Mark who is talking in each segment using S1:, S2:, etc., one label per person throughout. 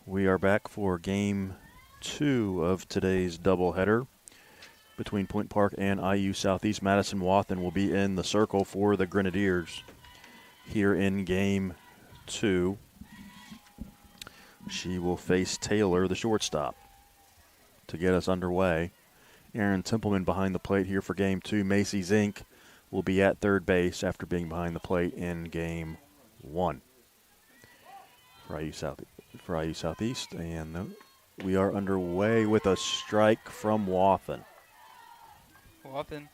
S1: We are back for game 2 of today's doubleheader between Point Park and IU Southeast. Madison Wathen will be in the circle for the Grenadiers here in game 2. She will face Taylor, the shortstop, to get us underway. Aaron Templeman behind the plate here for game 2. Macy Zink will be at third base after being behind the plate in game 1 for IU Southeast. And we are underway with a strike from Wathen.
S2: Wathen,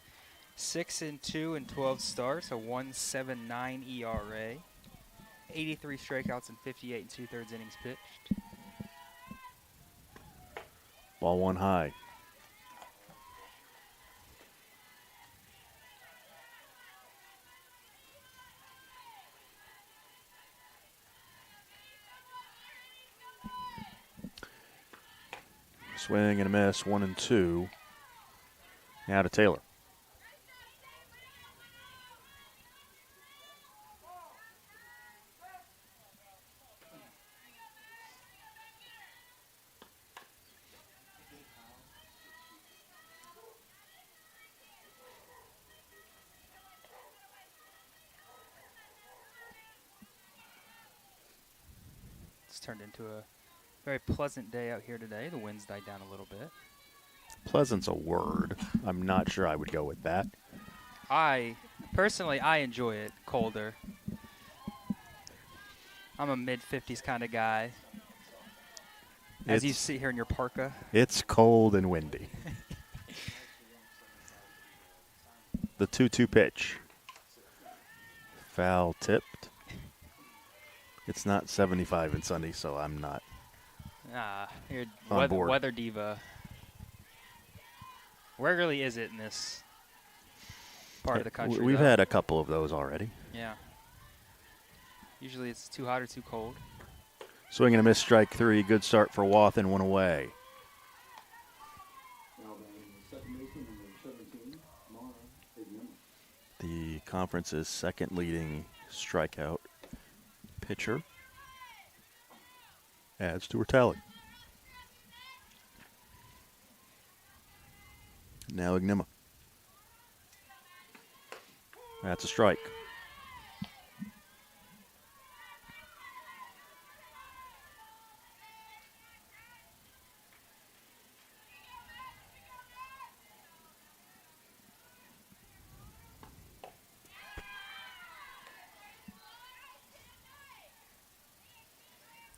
S2: 6-2 in 12 starts, a 1.79 ERA, 83 strikeouts and 58 2/3 innings pitched.
S1: Ball one high. Swing and a miss, 1-2. Now to Taylor.
S2: It's turned into a very pleasant day out here today. The wind's died down a little bit.
S1: Pleasant's a word. I'm not sure I would go with that.
S2: Personally, I enjoy it colder. I'm a mid-50s kind of guy. As you sit here in your parka.
S1: It's cold and windy. The 2-2 pitch. Foul tipped. It's not 75 and sunny, so I'm not
S2: You're
S1: on board.
S2: weather diva. Rarely is it in this part of the country.
S1: We've
S2: though.
S1: had a couple of those already.
S2: Yeah. Usually it's too hot or too cold.
S1: Swing and a miss, strike 3. Good start for Wathen, 1 away. The conference's second leading strikeout pitcher adds to her tally. Now Ignima. That's a strike.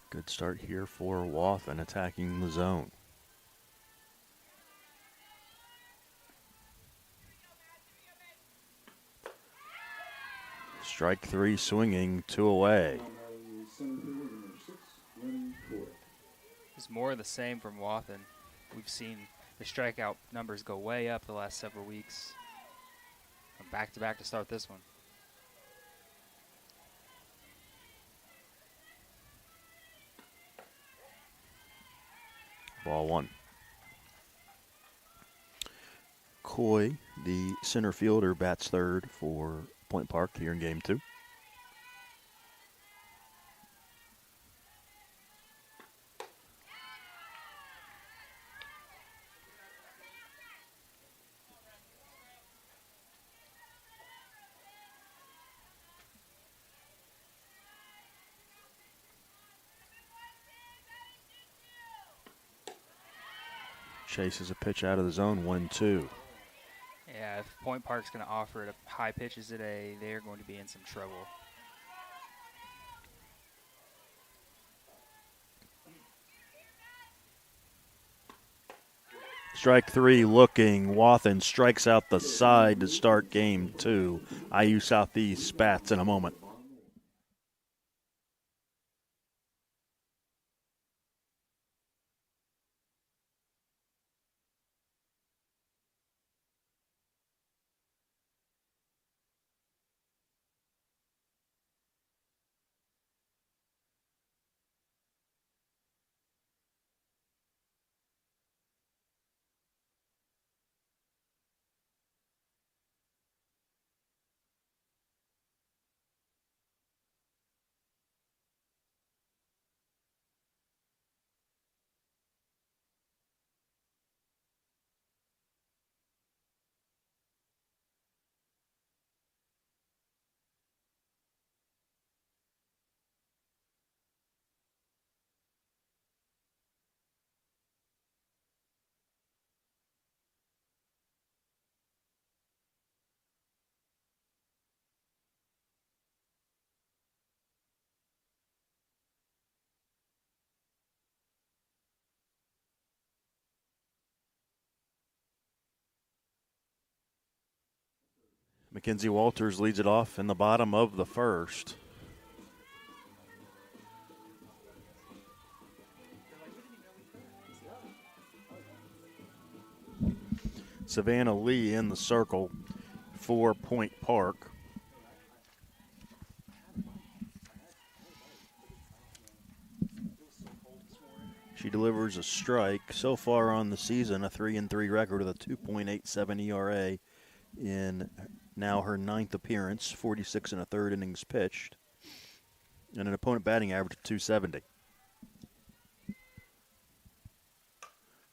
S1: Good start here for Wathen attacking the zone. Strike 3 swinging, 2 away.
S2: It's more of the same from Wathen. We've seen the strikeout numbers go way up the last several weeks. Back-to-back to start this one.
S1: Ball 1. Coy, the center fielder, bats third for Point Park here in game 2. Chases a pitch out of the zone, 1-2.
S2: Yeah, if Point Park's going to offer it high pitches today, they're going to be in some trouble.
S1: Strike 3 looking. Wathen strikes out the side to start game 2. IU Southeast spats in a moment. Mackenzie Walters leads it off in the bottom of the first. Savannah Lee in the circle for Point Park. She delivers a strike. So far on the season, a 3-3 record with a 2.87 ERA in now her 9th appearance, 46 1/3 innings pitched, and an opponent batting average of 270.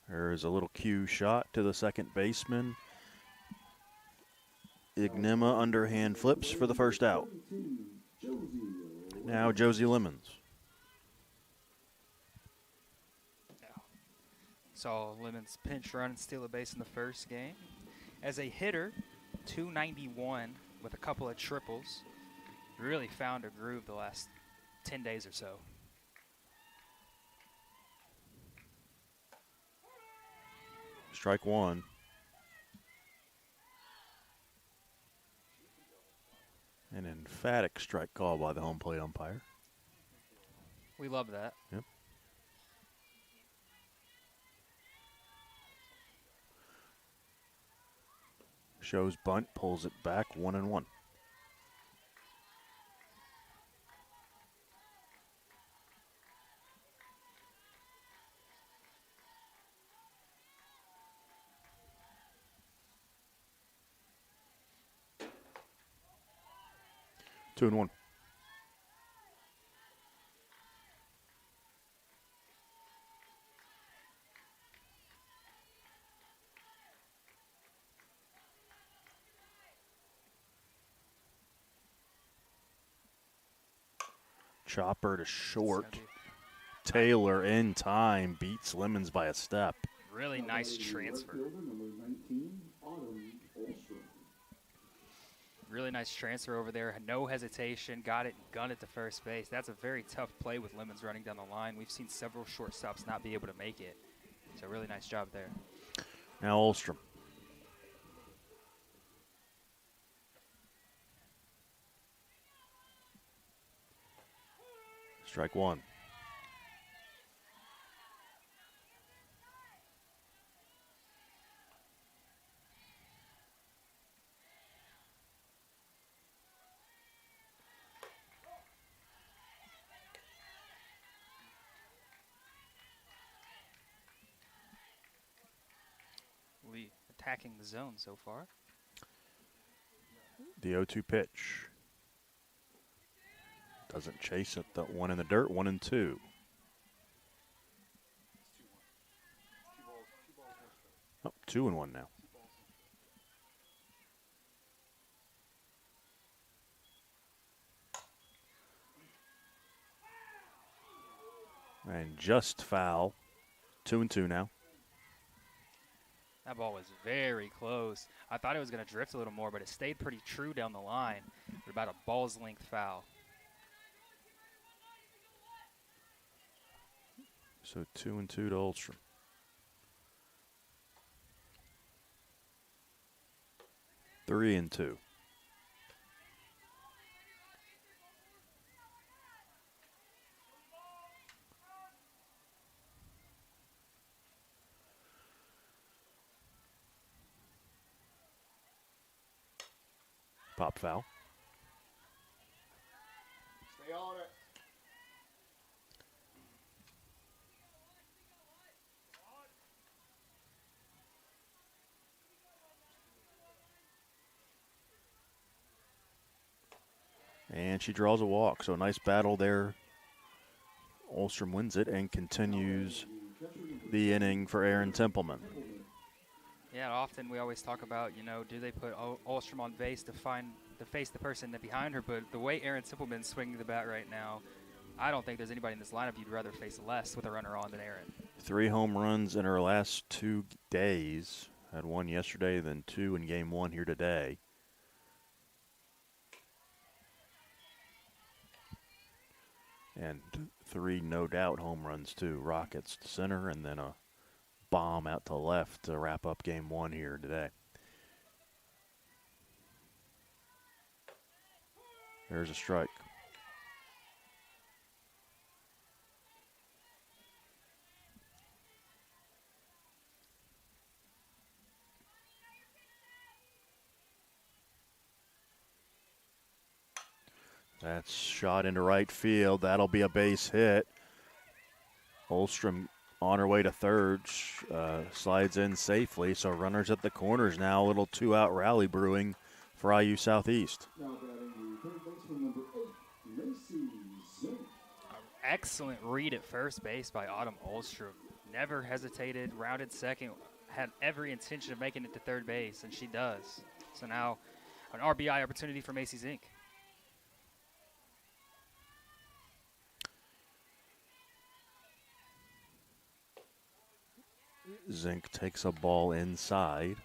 S1: There's a little cue shot to the second baseman. Ignema underhand flips for the first out. Now Josie Lemons.
S2: Saw Lemons pinch run and steal a base in the first game. As a hitter, 291 with a couple of triples. Really found a groove the last 10 days or so.
S1: Strike one. An emphatic strike call by the home plate umpire.
S2: We love that.
S1: Yep. Shows bunt, pulls it back, 1-1. Two and one. Chopper to short. Taylor in time beats Lemons by a step.
S2: Really nice transfer. Really nice transfer over there. No hesitation. Got it and gunned it to first base. That's a very tough play with Lemons running down the line. We've seen several shortstops not be able to make it. So really nice job there.
S1: Now Olstrom. Strike one.
S2: Lee attacking the zone so far.
S1: The 0-2 pitch. Doesn't chase it. The one in the dirt, 1-2. Oh, 2-1 now. And just foul. 2-2 now.
S2: That ball was very close. I thought it was going to drift a little more, but it stayed pretty true down the line. About a ball's length foul.
S1: So 2-2 to Olstrom. 3-2. Pop foul.
S3: Stay on it.
S1: And she draws a walk. So a nice battle there. Olstrom wins it and continues the inning for Aaron Templeman.
S2: Yeah, often we always talk about, you know, do they put Olstrom on base to face the person behind her? But the way Aaron Templeman's swinging the bat right now, I don't think there's anybody in this lineup you'd rather face less with a runner on than Aaron. 3
S1: home runs in her last 2 days. Had one yesterday, then 2 in game 1 here today. And 3 no doubt home runs too. Rockets to center and then a bomb out to left to wrap up game 1 here today. There's a strike. That's shot into right field. That'll be a base hit. Holstrom on her way to third, slides in safely. So runners at the corners now. A little two-out rally brewing for IU Southeast.
S3: Now batting the third baseman, number 8, Macy Zink.
S2: Excellent read at first base by Autumn Holstrom. Never hesitated, rounded second, had every intention of making it to third base, and she does. So now an RBI opportunity for Macy Zink.
S1: Zink takes a ball inside.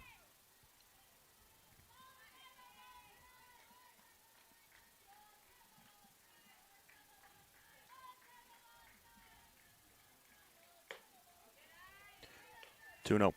S1: Two no.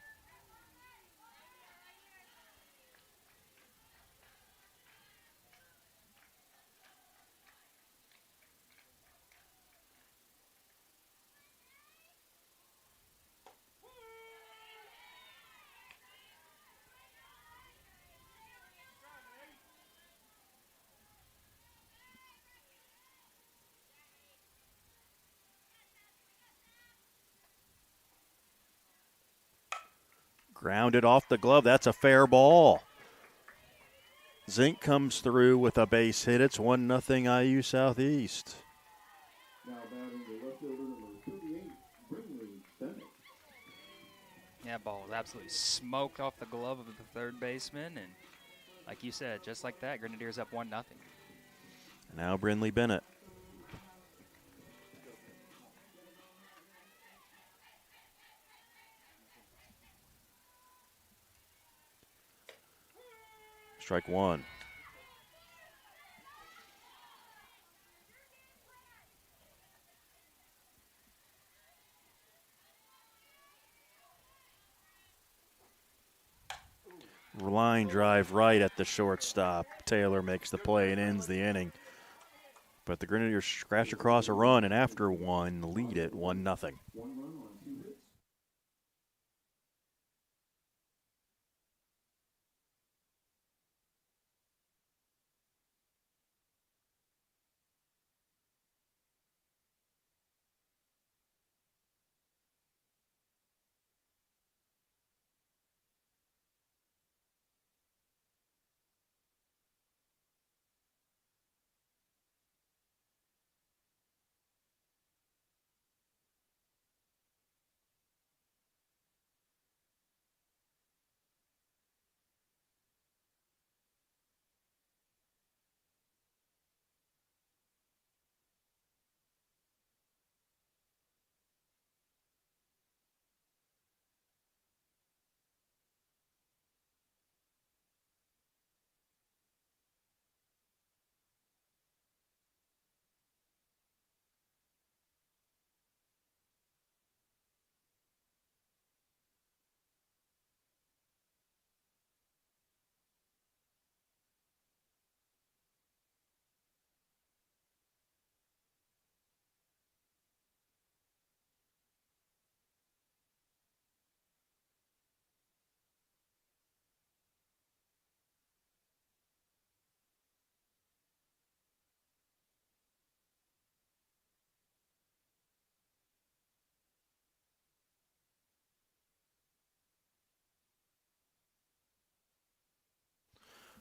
S1: Grounded off the glove. That's a fair ball. Zink comes through with a base hit. It's 1-0 IU Southeast.
S3: Now batting the left fielder, number 38, Brinley Bennett.
S2: Yeah, ball was absolutely smoked off the glove of the third baseman, and like you said, just like that, Grenadiers up 1-0.
S1: Now Brinley Bennett. Strike one. Line drive right at the shortstop. Taylor makes the play and ends the inning. But the Grenadiers scratch across a run, and after one, lead it 1-0.
S3: 1 run on 2 hits.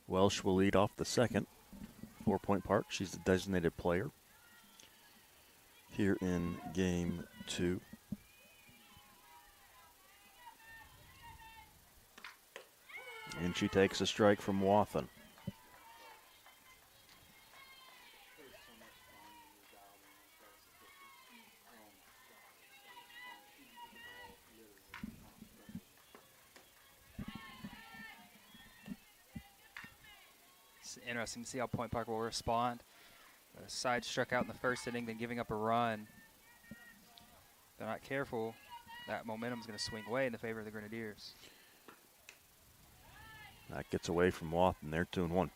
S1: Welsh will lead off the second. 4 Point Park, she's the designated player here in game 2. And she takes a strike from Wathen.
S2: It's interesting to see how Point Park will respond. A side struck out in the first inning, then giving up a run. If they're not careful, that momentum is going to swing way in the favor of the Grenadiers.
S1: That gets away from Wathen. They're 2-1.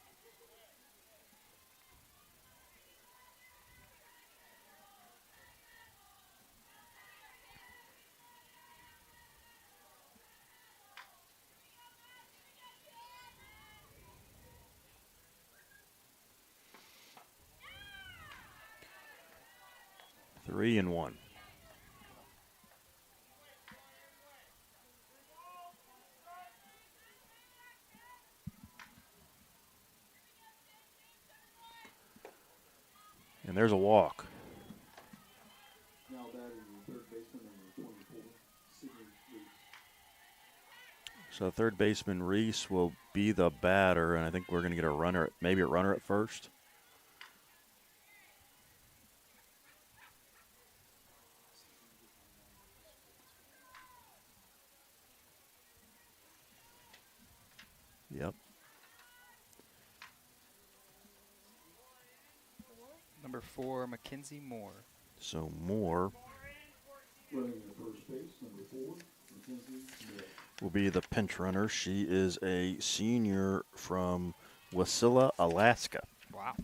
S1: 3-1. And there's a walk.
S3: Now batting the third baseman, number 24, Sidney Reese.
S1: So third baseman Reese will be the batter, and I think we're going to get a runner, maybe a runner at first. Yep.
S2: Number 4, Mackenzie Moore.
S1: So Moore
S3: Running in first base, number 4, Mackenzie Moore.
S1: will be the pinch runner. She is a senior from Wasilla, Alaska.
S2: Wow.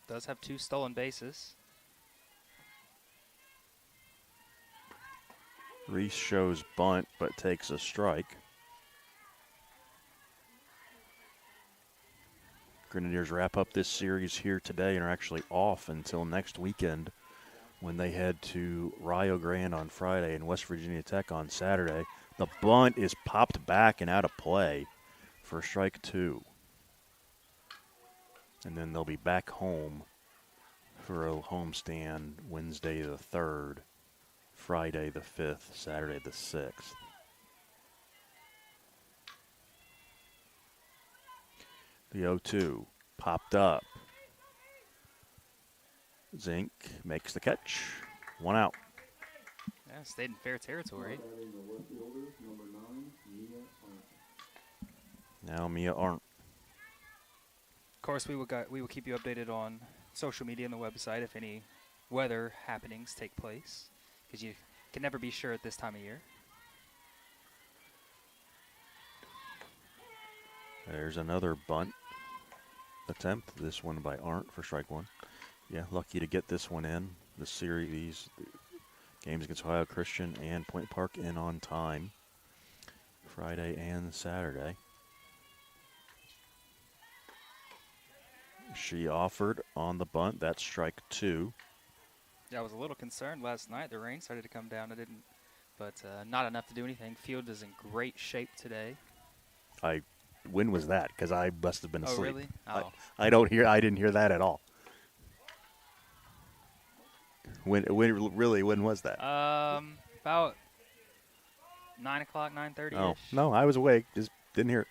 S2: Does have 2 stolen bases.
S1: Reese shows bunt, but takes a strike. Grenadiers wrap up this series here today and are actually off until next weekend when they head to Rio Grande on Friday and West Virginia Tech on Saturday. The bunt is popped back and out of play for strike 2. And then they'll be back home for a homestand Wednesday the 3rd, Friday the 5th, Saturday the 6th. The 0-2 popped up. Zink makes the catch. 1 out.
S2: Yeah, stayed in fair territory.
S3: Now batting the left fielder, number 9, Mia Arndt.
S1: Now Mia Arndt.
S2: Of course, we will keep you updated on social media and the website if any weather happenings take place, because you can never be sure at this time of year.
S1: There's another bunt attempt. This one by Arndt for strike 1. Yeah, lucky to get this one in. The series, the games against Ohio Christian and Point Park in on time. Friday and Saturday. She offered on the bunt. That's strike 2.
S2: Yeah, I was a little concerned last night. The rain started to come down. But not enough to do anything. Field is in great shape today.
S1: When was that? Because I must have been asleep.
S2: Oh, really? Oh.
S1: I didn't hear that at all. When was that?
S2: About 9 o'clock, 9:30.
S1: Oh, no, I was awake. Just didn't hear it.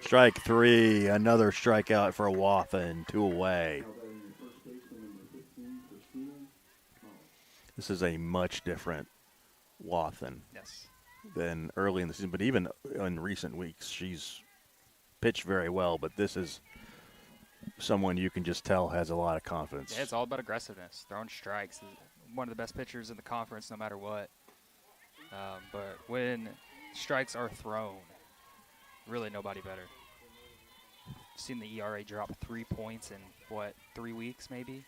S1: Strike 3, another strikeout for Wathen, 2 away.
S3: Now batting the first baseman, number 15, Christina Hollis.
S1: This is a much different Wathen
S2: Yes.
S1: than early in the season, but even in recent weeks, she's pitched very well, but this is someone you can just tell has a lot of confidence.
S2: Yeah, it's all about aggressiveness. Throwing strikes. One of the best pitchers in the conference, no matter what. But when strikes are thrown, really nobody better. Seen the ERA drop 3 points in, 3 weeks maybe?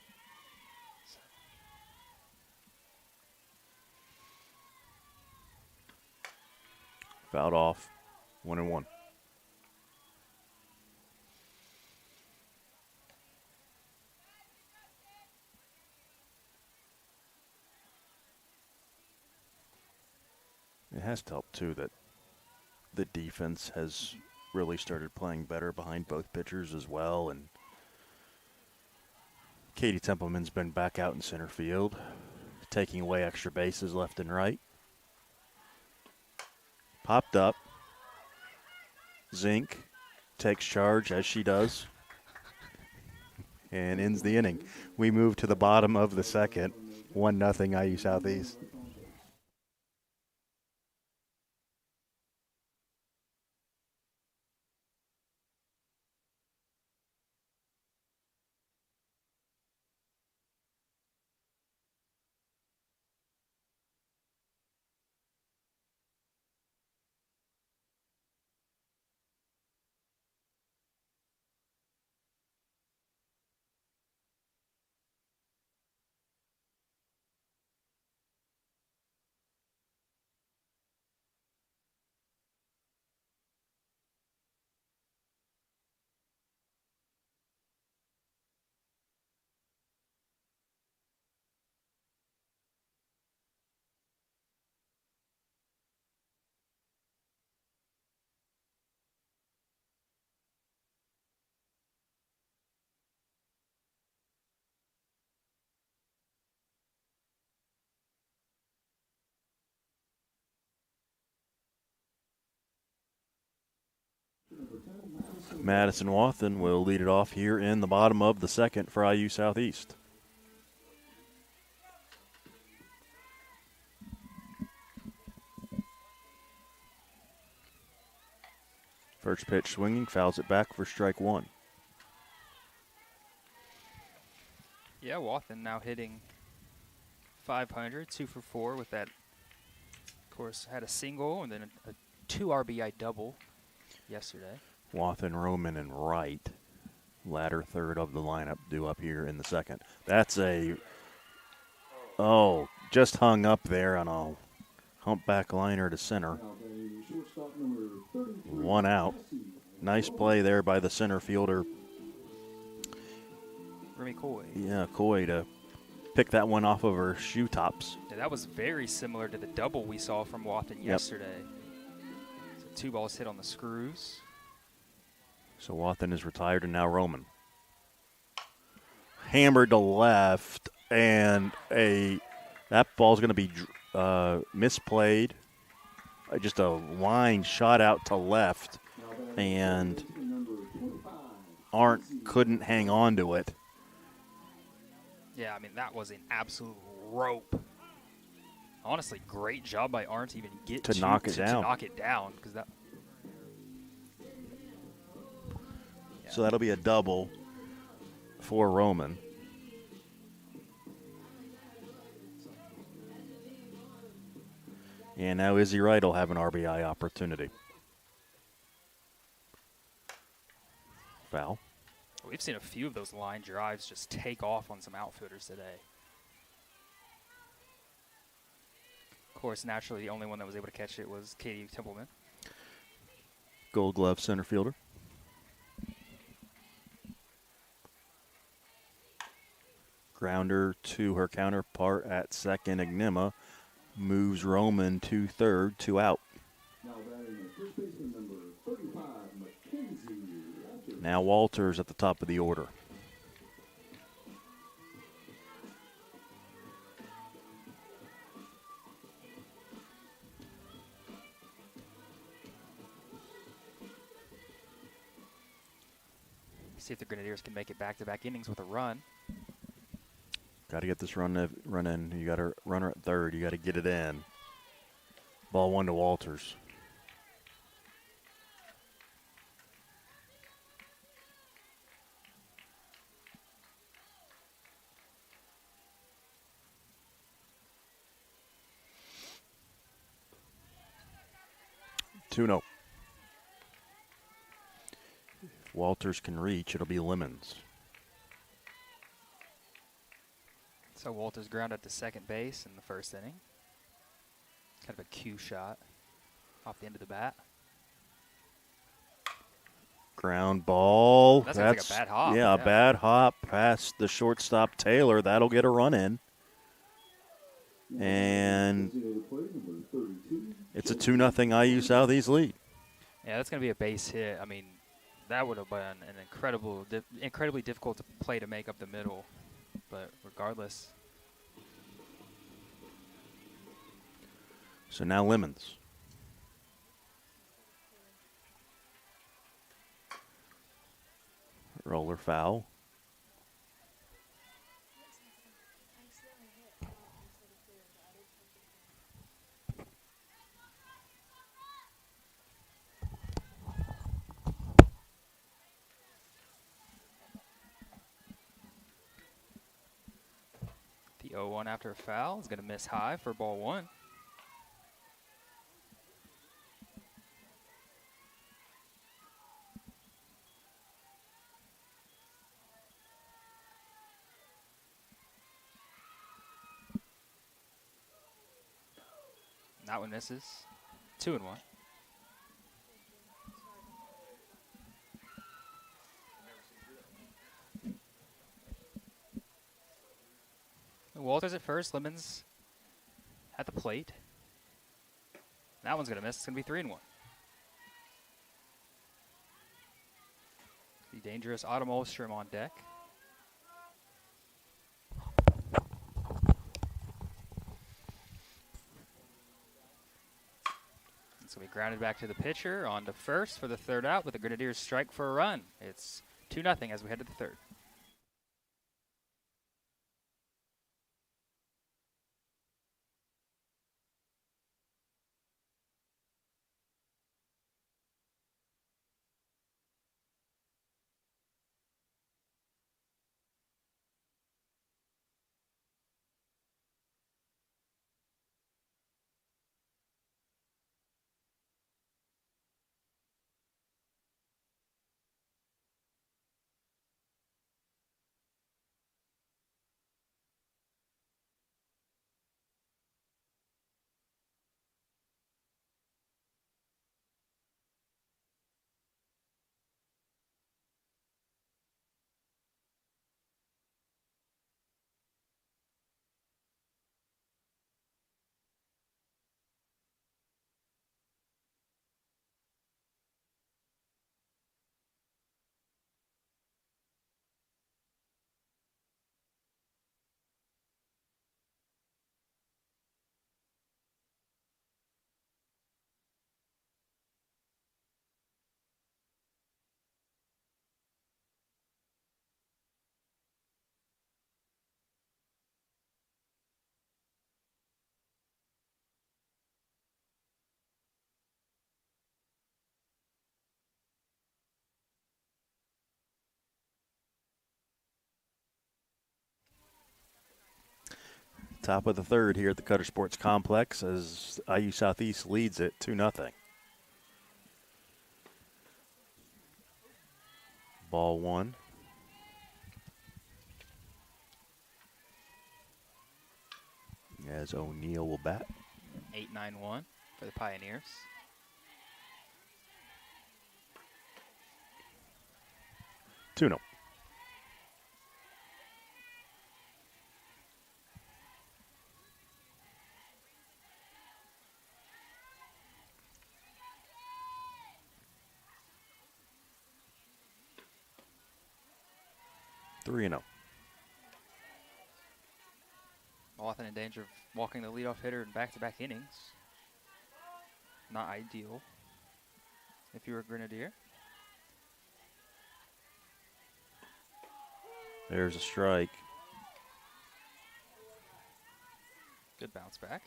S1: Fouled off, 1-1. It has to help, too, that the defense has really started playing better behind both pitchers as well. And Katie Templeman's been back out in center field, taking away extra bases left and right. Popped up. Zink takes charge, as she does, and ends the inning. We move to the bottom of the second, 1-0 IU Southeast. Madison Wathen will lead it off here in the bottom of the second for IU Southeast. First pitch swinging, fouls it back for strike one.
S2: Yeah, Wathen now hitting .500, 2 for 4 with that. Of course, had a single and then a 2 RBI double yesterday.
S1: Wathen, Roman, and Wright, latter third of the lineup, due up here in the second. That's just hung up there on a humpback liner to center. One out. Nice play there by the center fielder.
S2: Remy Coy.
S1: Yeah, Coy to pick that one off of her shoe tops.
S2: Yeah, that was very similar to the double we saw from Wathen yesterday. So 2 balls hit on the screws.
S1: So Wathen is retired, and now Roman. Hammered to left, and that ball's going to be misplayed. Just a line shot out to left, and Arndt couldn't hang on to it.
S2: Yeah, I mean, that was an absolute rope. Honestly, great job by Arndt to even get
S1: to knock it down.
S2: To knock it down, because that. Yeah.
S1: So that'll be a double for Roman. And now Izzy Wright will have an RBI opportunity. Foul.
S2: We've seen a few of those line drives just take off on some outfielders today. Of course, naturally, the only one that was able to catch it was Katie Templeman.
S1: Gold Glove center fielder. Grounder to her counterpart at second, Ignima. Moves Roman to third, 2 out. Now Walters at the top of the order.
S2: See if the Grenadiers can make it back-to-back innings with a run.
S1: Got to get this run in. You got a runner at third. You got to get it in. Ball 1 to Walters. Two no. If Walters can reach, it'll be Lemons.
S2: So Walters grounded to second base in the first inning. Kind of a cue shot off the end of the bat.
S1: Ground ball.
S2: That's like a bad hop.
S1: Yeah, a bad hop past the shortstop Taylor. That'll get a run in. And it's a 2-0 IU Southeast lead.
S2: Yeah, that's going to be a base hit. I mean, that would have been an incredibly difficult play to make up the middle. But regardless.
S1: So now Lemons. Roller foul.
S2: The 0-1 after a foul is going to miss high for ball 1. That one misses. 2-1. Walters at first, Lemons at the plate. That one's going to miss. It's going to be 3-1. The dangerous Autumn Olstrom on deck. So we grounded back to the pitcher on to first for the third out with the Grenadiers strike for a run. It's 2-0 as we head to the third.
S1: Top of the third here at the Cutter Sports Complex as IU Southeast leads it 2-0. Ball one. As O'Neal will bat.
S2: 8-9-1 for the Pioneers.
S1: Two no. Three and oh.
S2: Often in danger of walking the leadoff hitter in back-to-back innings. Not ideal if you're a Grenadier.
S1: There's a strike.
S2: Good bounce back.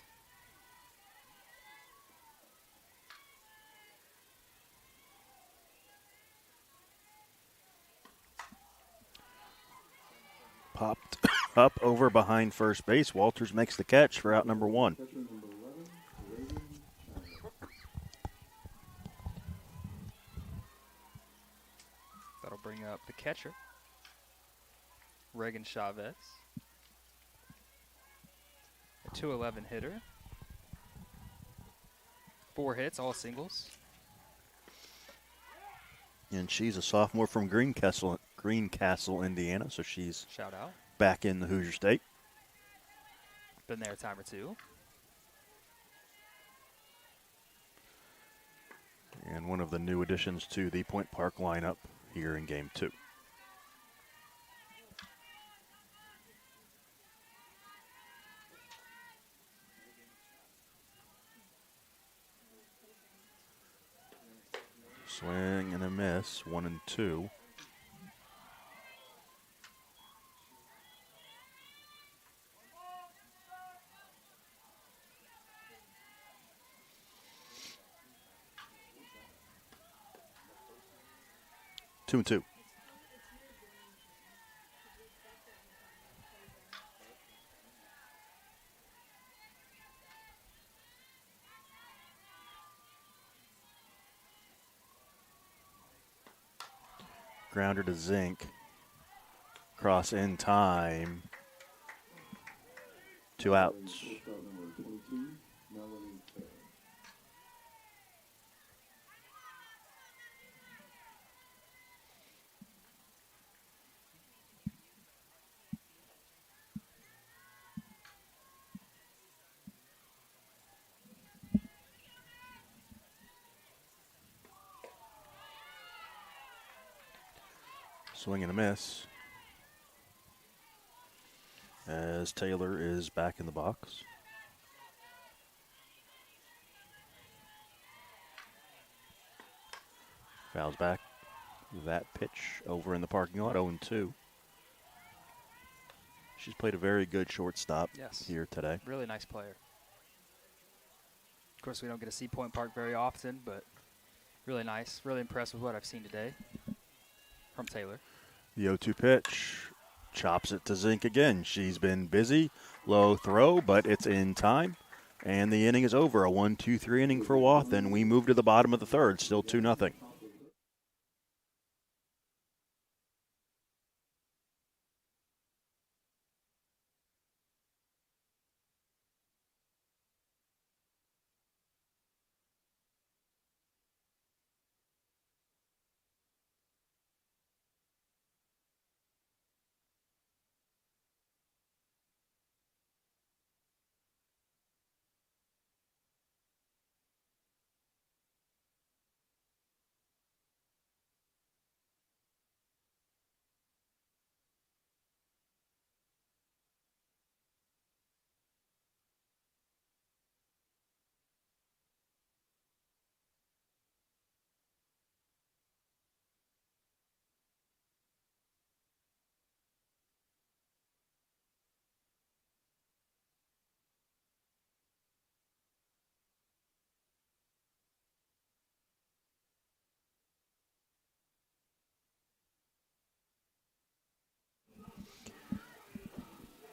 S1: Popped up over behind first base. Walters makes the catch for out number one.
S3: Catcher number 11, Reagan Chavez.
S2: That'll bring up the catcher, Reagan Chavez. A 211 hitter. 4 hits, all singles.
S1: And she's a sophomore from Greencastle, Indiana, so she's
S2: Shout out.
S1: back in the Hoosier State.
S2: Been there a time or two.
S1: And one of the new additions to the Point Park lineup here in Game 2. Swing and a miss, 1-2. Two and two. Grounder to Zink. Cross in time. 2 outs.
S3: Shortstop number 22, Melanie Fair.
S1: Swing and a miss. As Taylor is back in the box. Fouls back. That pitch over in the parking lot, 0-2. She's played a very good shortstop here today.
S2: Really nice player. Of course, we don't get to see Point Park very often, but really nice. Really impressed with what I've seen today from Taylor.
S1: The 0-2 pitch. Chops it to Zink again. She's been busy. Low throw, but it's in time. And the inning is over. A 1-2-3 inning for Wath, and we move to the bottom of the third. Still 2-0.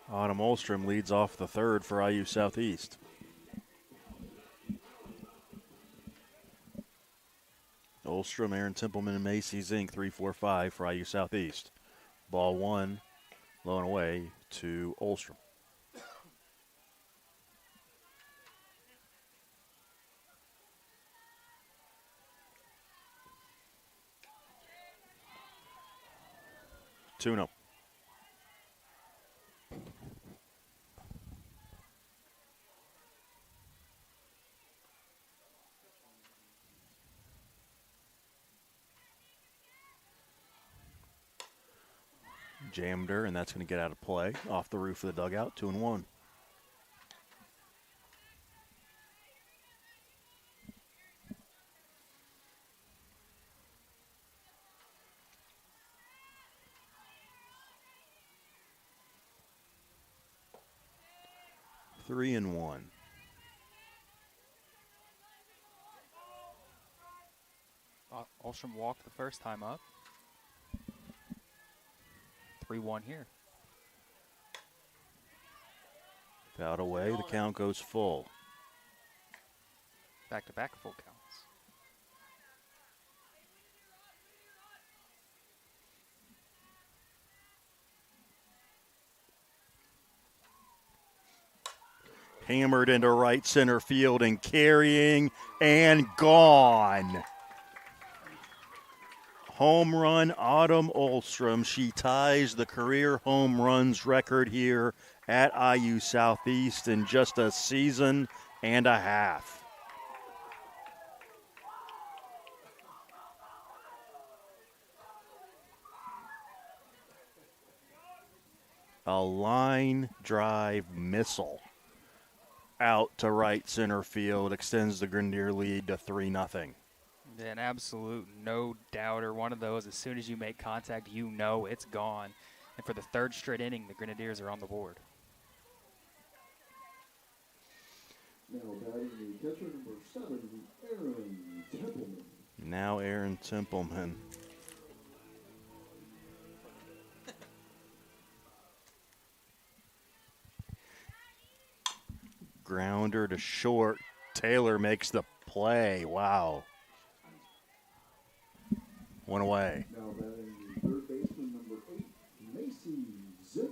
S1: Autumn Olstrom leads off the third for IU Southeast. Olstrom, Aaron Templeman, and Macy Zink, 3-4-5 for IU Southeast. Ball one, low and away to Olstrom. Two-no. Jammed her, and that's going to get out of play off the roof of the dugout, 2-1. Three and one.
S2: Olstrom walked the first time up. 3-1 here.
S1: Fouled away, the count goes full.
S2: Back-to-back full counts.
S1: Hammered into right center field and carrying and gone. Home run, Autumn Olstrom. She ties the career home runs record here at IU Southeast in just a season and a half. A line drive missile out to right center field extends the Grenadier lead to 3-0.
S2: An absolute no doubter. One of those, as soon as you make contact, you know it's gone. And for the third straight inning, the Grenadiers are on the board.
S3: Now batting the catcher number 7, Aaron Templeman.
S1: Now Aaron Templeman. Grounder to short. Taylor makes the play. Wow. One away.
S3: Now batting the third baseman number 8, Macy Zink.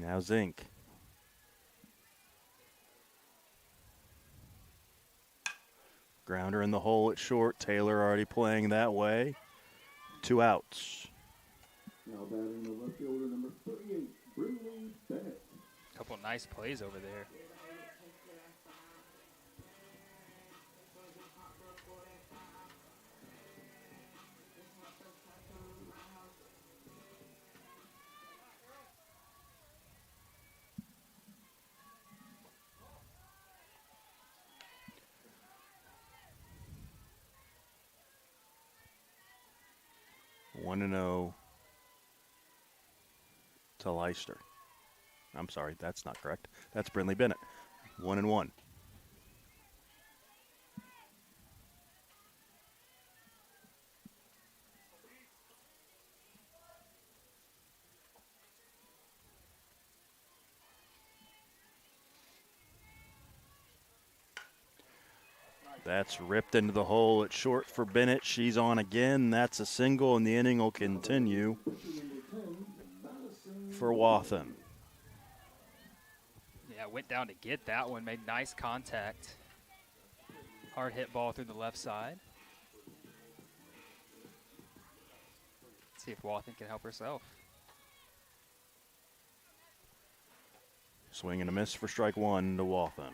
S1: Now Zink. Grounder in the hole at short. Taylor already playing that way. 2 outs.
S3: Now batting the left fielder number 38, Brinley Bennett.
S2: A couple nice plays over there.
S1: 1-0 to Leicester. I'm sorry, that's not correct. That's Brindley Bennett. 1-1. That's ripped into the hole. It's short for Bennett. She's on again. That's a single, and the inning will continue for Wathen.
S2: Yeah, went down to get that one, made nice contact. Hard hit ball through the left side. See if Wathen can help herself.
S1: Swing and a miss for strike one to Wathen.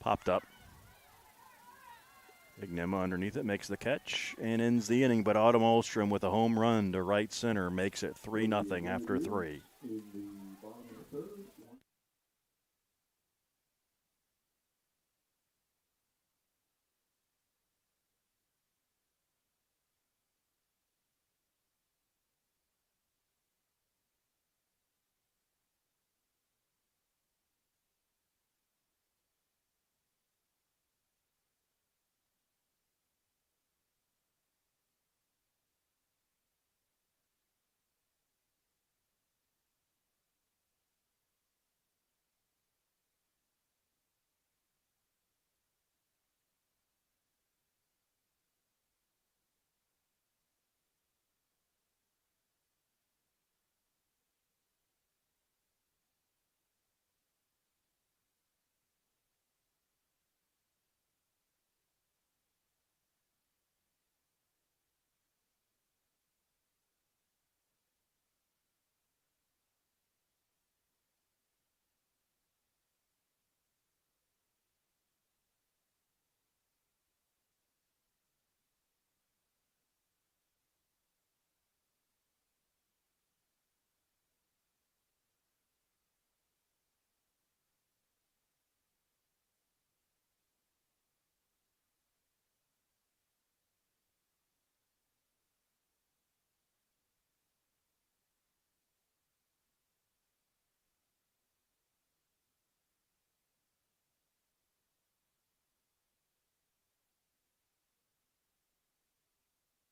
S1: Popped up. Ignema underneath it makes the catch and ends the inning, but Autumn Olstrom with a home run to right center makes it 3-0 after 3.
S3: In the bottom of the third.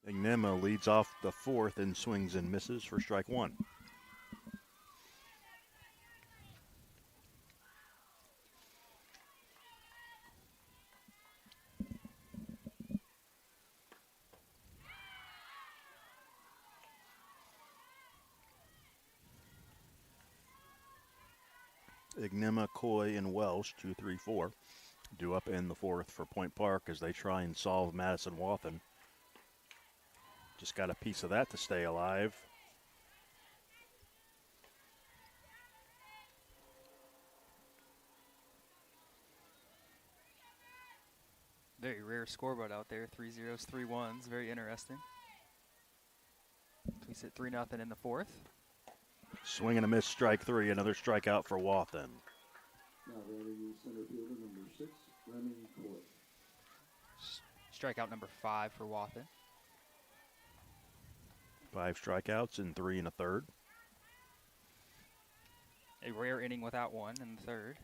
S1: Ignema leads off the fourth and swings and misses for strike one. Ignema, Coy, and Welsh, 2, 3, 4, due up in the fourth for Point Park as they try and solve Madison Wathen. Just got a piece of that to stay alive.
S2: Very rare scoreboard out there. 3 zeros, 3 ones. Very interesting. We sit 3-0 in the fourth.
S1: Swing and a miss, strike three. Another strikeout for Wathen.
S3: Now batting center fielder number 6, Remy Coy.
S2: Strikeout number 5 for Wathen.
S1: 5 strikeouts in 3 1/3.
S2: A rare inning without one in the third.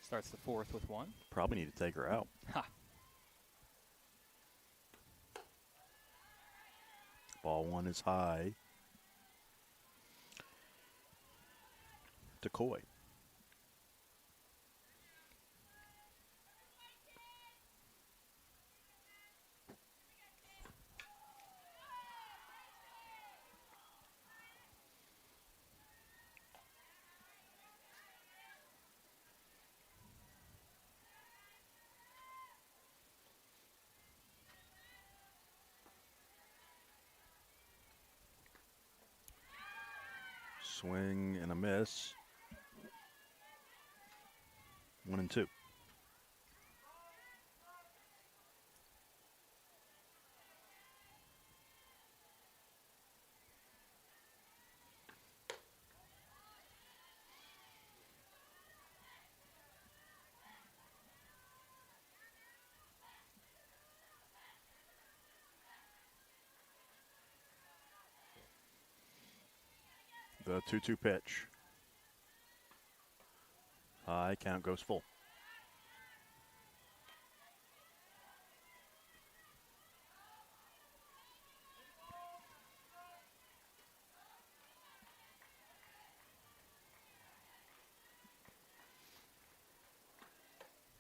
S2: Starts the fourth with 1.
S1: Probably need to take her out.
S2: Ha!
S1: Ball one is high to Coy. Swing and a miss. 1 and 2. The 2-2 pitch. High, count goes full.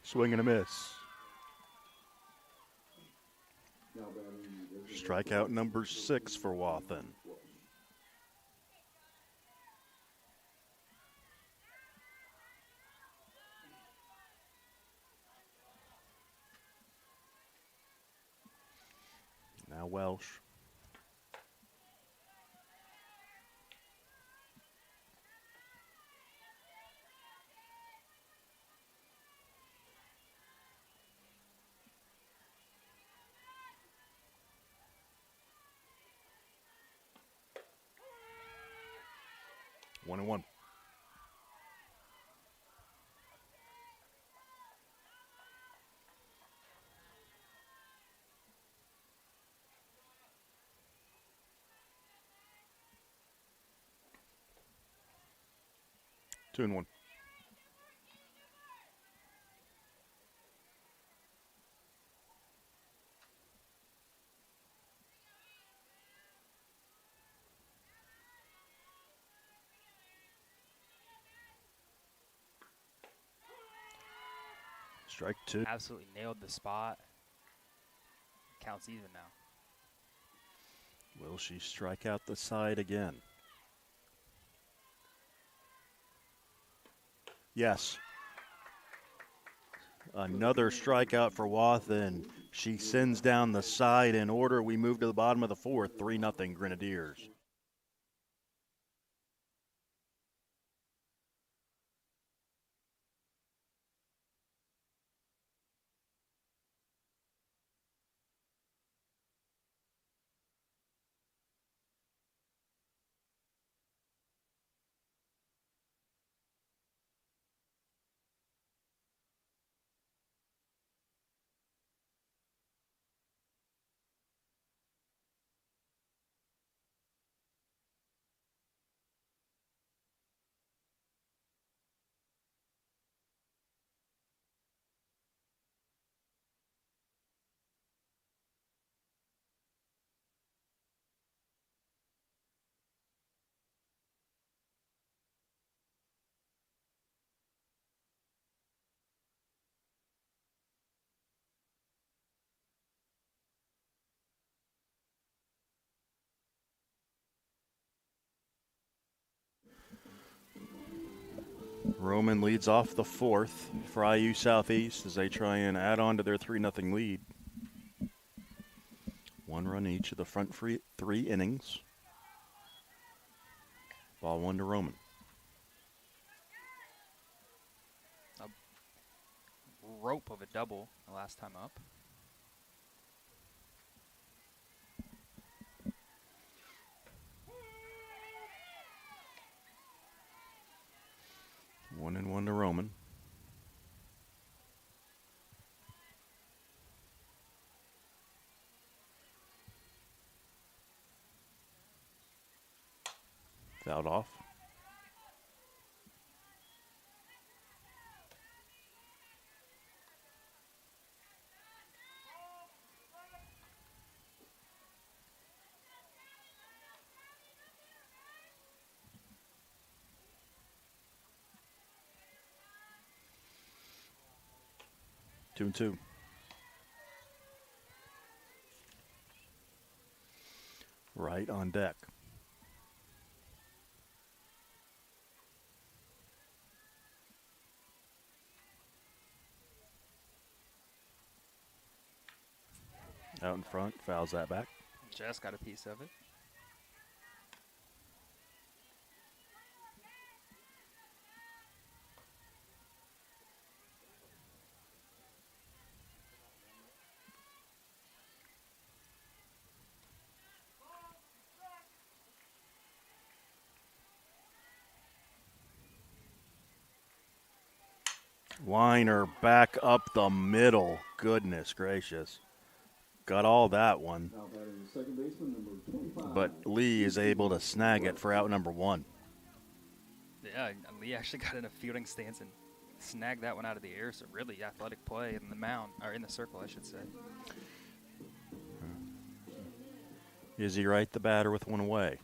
S1: Swing and a miss.
S3: Now batting the
S1: Strikeout number 6 for Wathen. Now Welsh. One and one. Two and one. Strike two.
S2: Absolutely nailed the spot. Counts even now.
S1: Will she strike out the side again? Yes. Another strikeout for Wathen. She sends down the side in order. We move to the bottom of the fourth, 3-0 Grenadiers. Roman leads off the fourth for IU Southeast as they try and add on to their 3-0 lead. One run each of the front three innings. Ball one to Roman.
S2: A rope of a double the last time up.
S1: One and one to Roman. Fouled off. Two and two. Right on deck. Out in front, fouls that back.
S2: Just got a piece of it.
S1: Weiner back up the middle. Goodness gracious. Got all that one.
S3: Now batting second baseman number 25.
S1: But Lee is able to snag it for out number one.
S2: Yeah, and Lee actually got in a fielding stance and snagged that one out of the air. So really athletic play in the mound, or in the circle, I should say.
S1: Izzy Wright, the batter, with one away.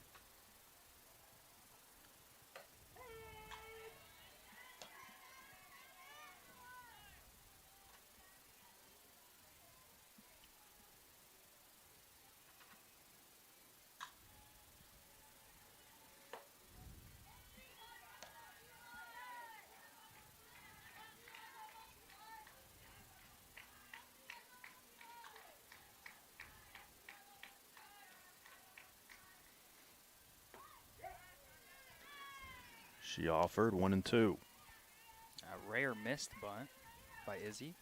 S1: She offered 1-2.
S2: A rare missed bunt by Izzy.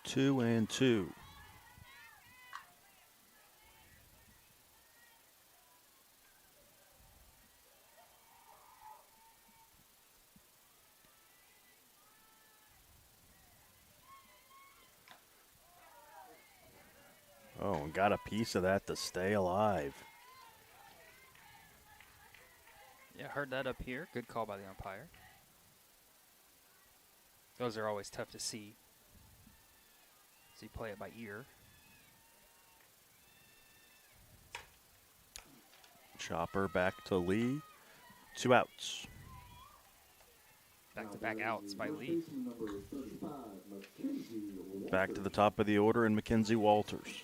S1: 2-2. Oh, and got a piece of that to stay alive.
S2: Yeah, heard that up here. Good call by the umpire. Those are always tough to see. So you play it by ear.
S1: Chopper back to Lee. 2 outs.
S2: Back-to-back outs by Lee.
S1: Back to the top of the order in Mackenzie Walters.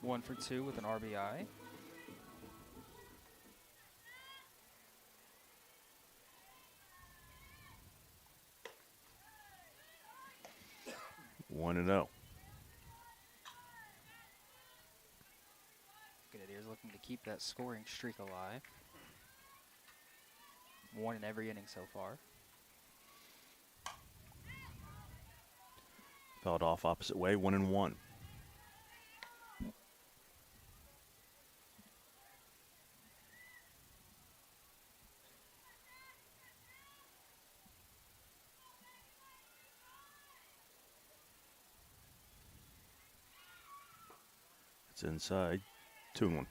S2: One for two with an RBI.
S1: One and 0.
S2: Grenadiers looking to keep that scoring streak alive. One in every inning so far.
S1: Fouled off opposite way, 1-1. It's inside, 2-1.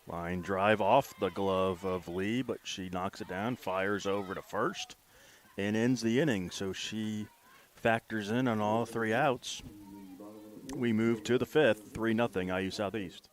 S1: Line drive off the glove of Lee, but she knocks it down, fires over to first, and ends the inning. So she factors in on all 3 outs. We move to the 5th, 3-0 IU Southeast.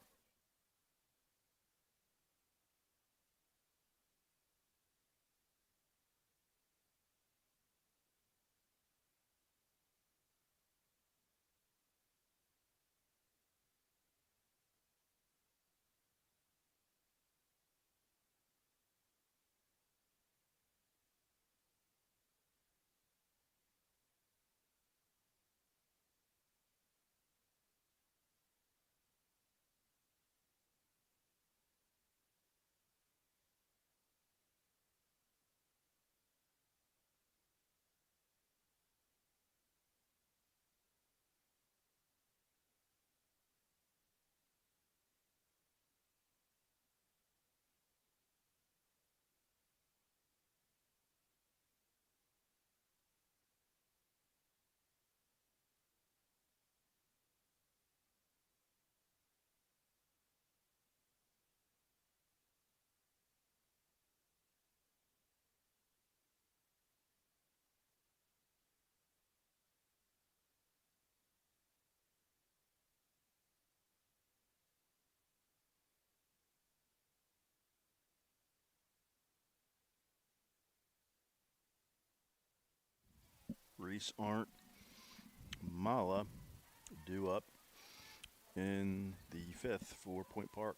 S1: Reese Arndt, Mala due up in the 5th for Point Park.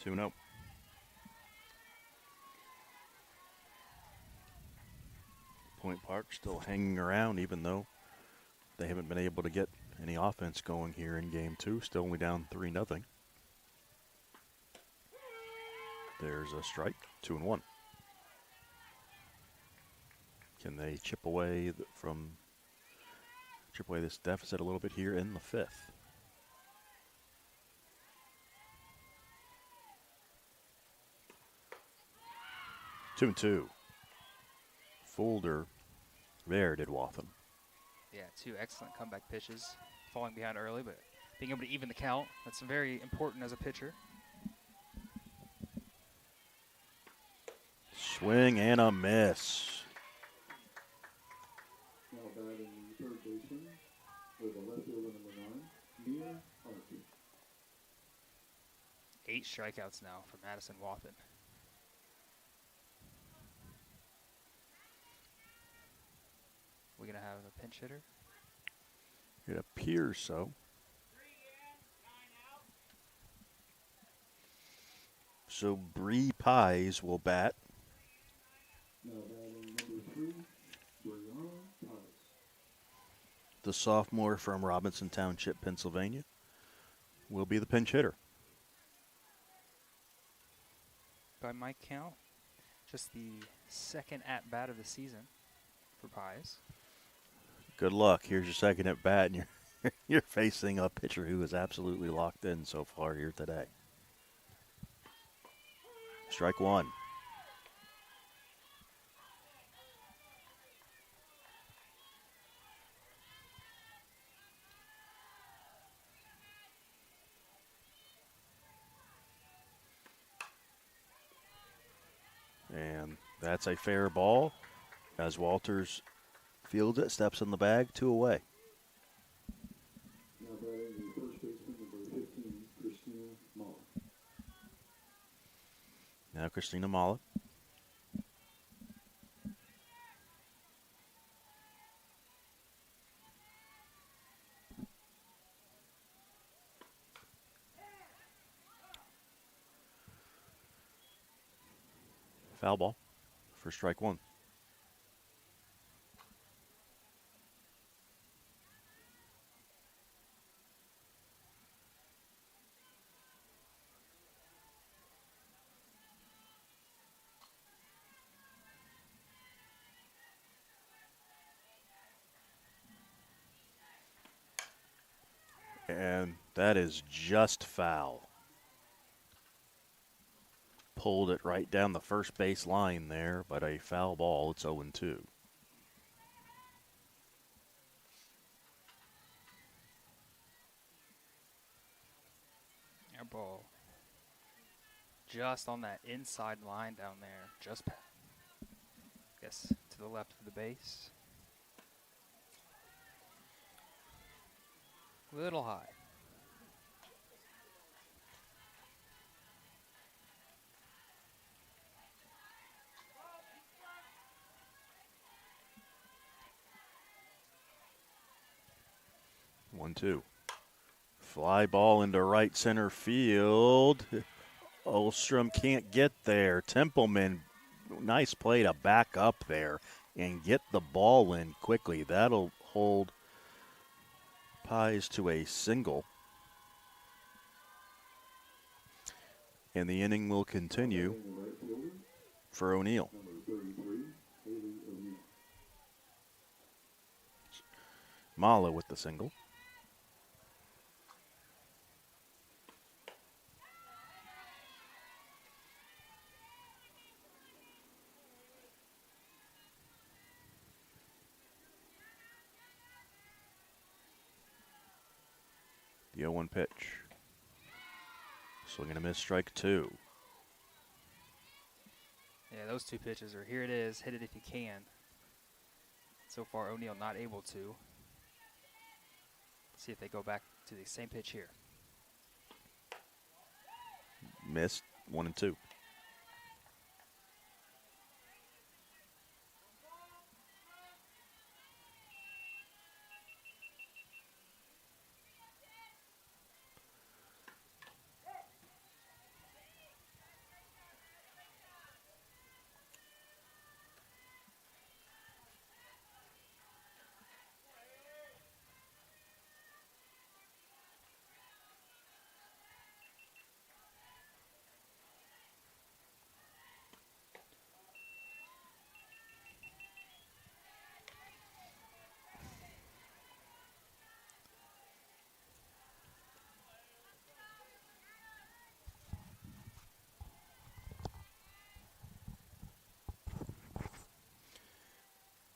S1: 2-0. Point Park still hanging around, even though they haven't been able to get any offense going here in game 2. Still only down 3-0. There's a strike, 2-1. Can they chip away this deficit a little bit here in the 5th? Two and two. Folder. There did Wathen.
S2: Yeah, 2 excellent comeback pitches. Falling behind early, but being able to even the count. That's very important as a pitcher.
S1: Swing and a miss.
S3: Now batting the third baseman for the left fielder number 9, Mia Hart.
S2: 8 strikeouts now for Madison Wathen. We're going to have a pinch hitter.
S1: It appears so. So Bree Pies will bat.
S3: Now batting number 3, Brianna Pies.
S1: The sophomore from Robinson Township, Pennsylvania, will be the pinch hitter.
S2: By my count, just the second at-bat of the season for Pies.
S1: Good luck. Here's your second at bat, and you're facing a pitcher who is absolutely locked in so far here today. Strike 1. And that's a fair ball as Walters fields it, steps in the bag, 2 away.
S3: Now batting the first baseman number 15, Christina Mala.
S1: Now Christina Mala. Foul ball for strike 1. And that is just foul. Pulled it right down the first base line there, but a foul ball. It's 0-2.
S2: Air ball. Just on that inside line down there. Just, I guess, to the left of the base. Little high.
S1: One, two. Fly ball into right center field. Olstrom can't get there. Templeman, nice play to back up there and get the ball in quickly. That'll hold Pies to a single. And the inning will continue
S3: Batting the right fielder,
S1: for O'Neill.
S3: number 33, Haley O'Neill.
S1: Mala with the single. The 0-1 pitch. Swing and a miss, strike 2.
S2: Yeah, those 2 pitches are here it is. Hit it if you can. So far, O'Neill not able to. See if they go back to the same pitch here.
S1: Missed, 1 and 2.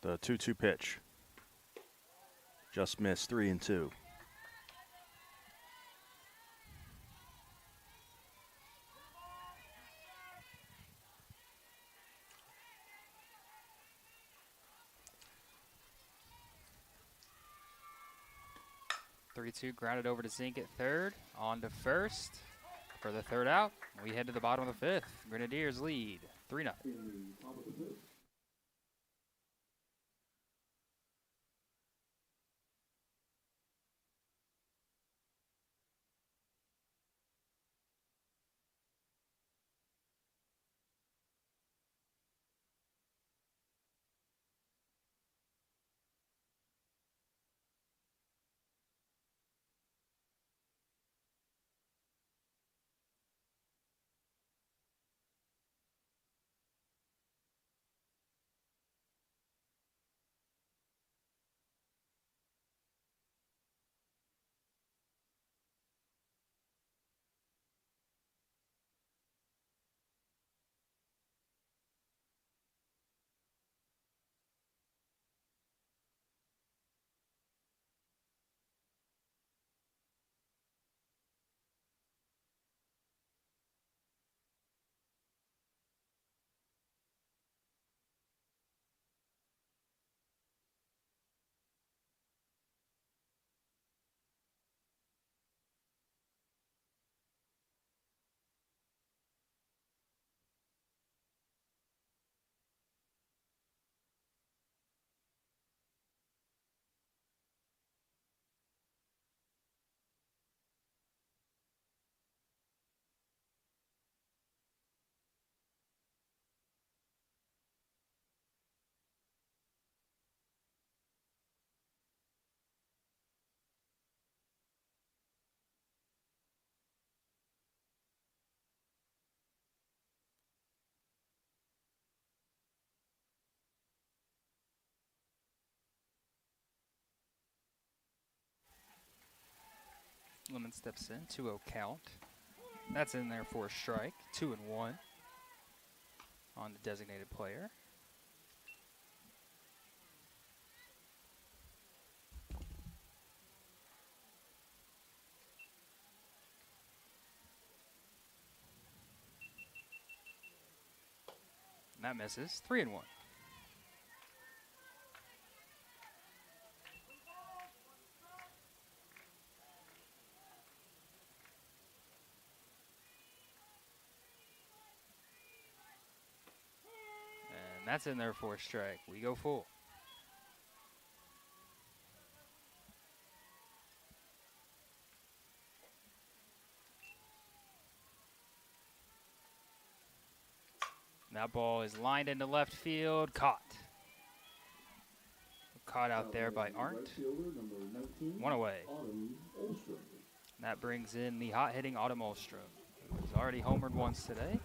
S1: The 2-2 pitch. Just missed, 3-2.
S2: Three-two grounded over to Zink at third. On to first for the third out. We head to the bottom of the fifth. Grenadiers lead 3-0.
S3: In the top of the fifth.
S2: Lemon steps in, 2-0 count. That's in there for a strike, 2-1 on the designated player. And that misses, 3-1. That's in there for a strike. We go full. That ball is lined into left field. Caught. Caught out there by Arndt. 1 away. That brings in the hot-hitting Autumn Olstrom, who's already homered once today.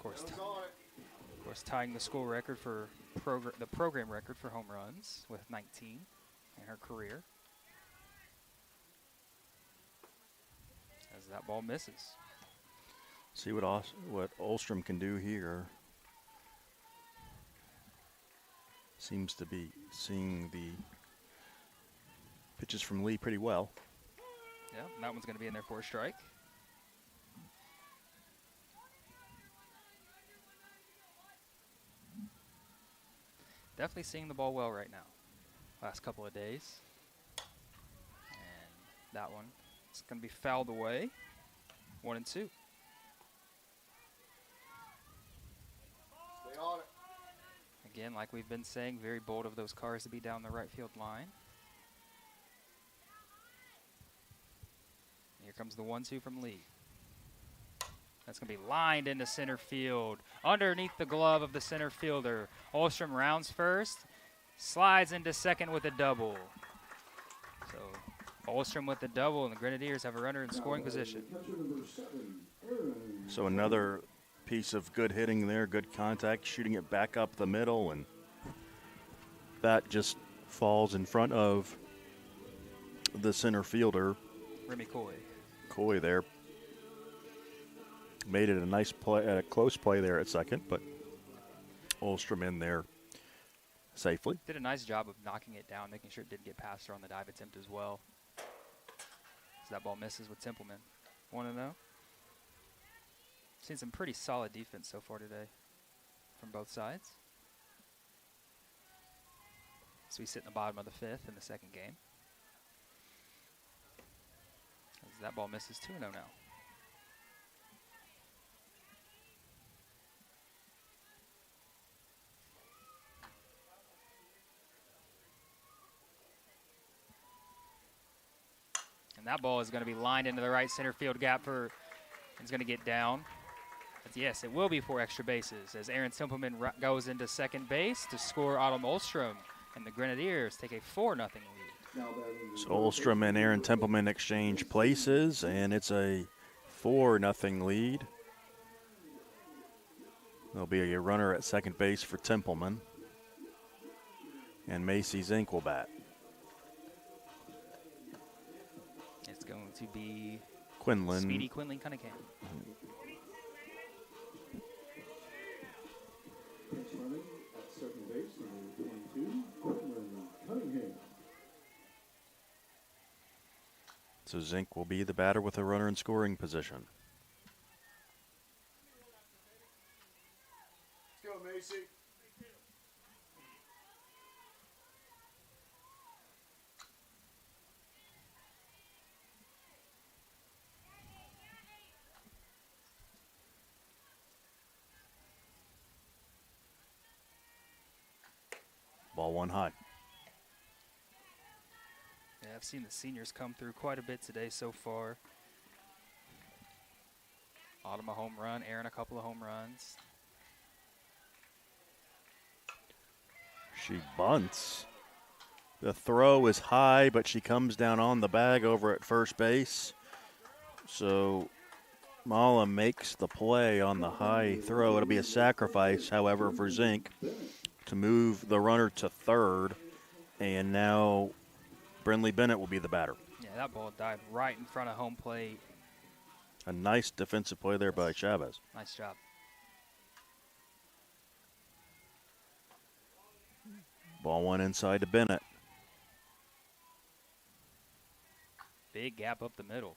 S2: Of course, tying the school record for the program record for home runs with 19 in her career. As that ball misses.
S1: See what Olstrom can do here. Seems to be seeing the pitches from Lee pretty well.
S2: Yeah, and that one's going to be in there for a strike. Definitely seeing the ball well right now. Last couple of days. And that one is going to be fouled away. 1-2.
S4: Stay on it.
S2: Again, like we've been saying, very bold of those cars to be down the right field line. Here comes the 1-2 from Lee. That's going to be lined into center field, underneath the glove of the center fielder. Olstrom rounds first, slides into second with a double. So Olstrom with the double, and the Grenadiers have a runner in scoring position.
S1: So another piece of good hitting there, good contact, shooting it back up the middle, and that just falls in front of the center fielder.
S2: Remy Coy.
S1: Coy there. Made it a nice play, a close play there at second, but Olstrom in there safely.
S2: Did a nice job of knocking it down, making sure it didn't get past her on the dive attempt as well. So that ball misses with Templeman. 1-0. Seen some pretty solid defense so far today from both sides. So we sit in the bottom of the fifth in the second game. As that ball misses 2-0 now. And that ball is going to be lined into the right center field gap for, it's going to get down. But yes, it will be 4 extra bases as Aaron Templeman goes into second base to score Autumn Olstrom. And the Grenadiers take a 4-0 lead.
S1: So Olstrom and Aaron Templeman exchange places, and it's a 4-0 lead. There'll be a runner at second base for Templeman. And Macy Zink will bat.
S2: It's going to be
S1: Quinlan.
S2: Speedy Quinlan Cunningham.
S3: Pinch running at second base, number 22, Quinlan Cunningham.
S1: So Zink will be the batter with a runner in scoring position.
S3: Let's go, Macy.
S1: Ball one high.
S2: Yeah, I've seen the seniors come through quite a bit today so far. Autumn a home run, Aaron a couple of home runs.
S1: She bunts. The throw is high, but she comes down on the bag over at first base. So Mala makes the play on the high throw. It'll be a sacrifice, however, for Zink to move the runner to third. And now Brinley Bennett will be the batter.
S2: Yeah, that ball dived right in front of home plate.
S1: A nice defensive play there by Chavez.
S2: Nice job.
S1: Ball one inside to Bennett.
S2: Big gap up the middle.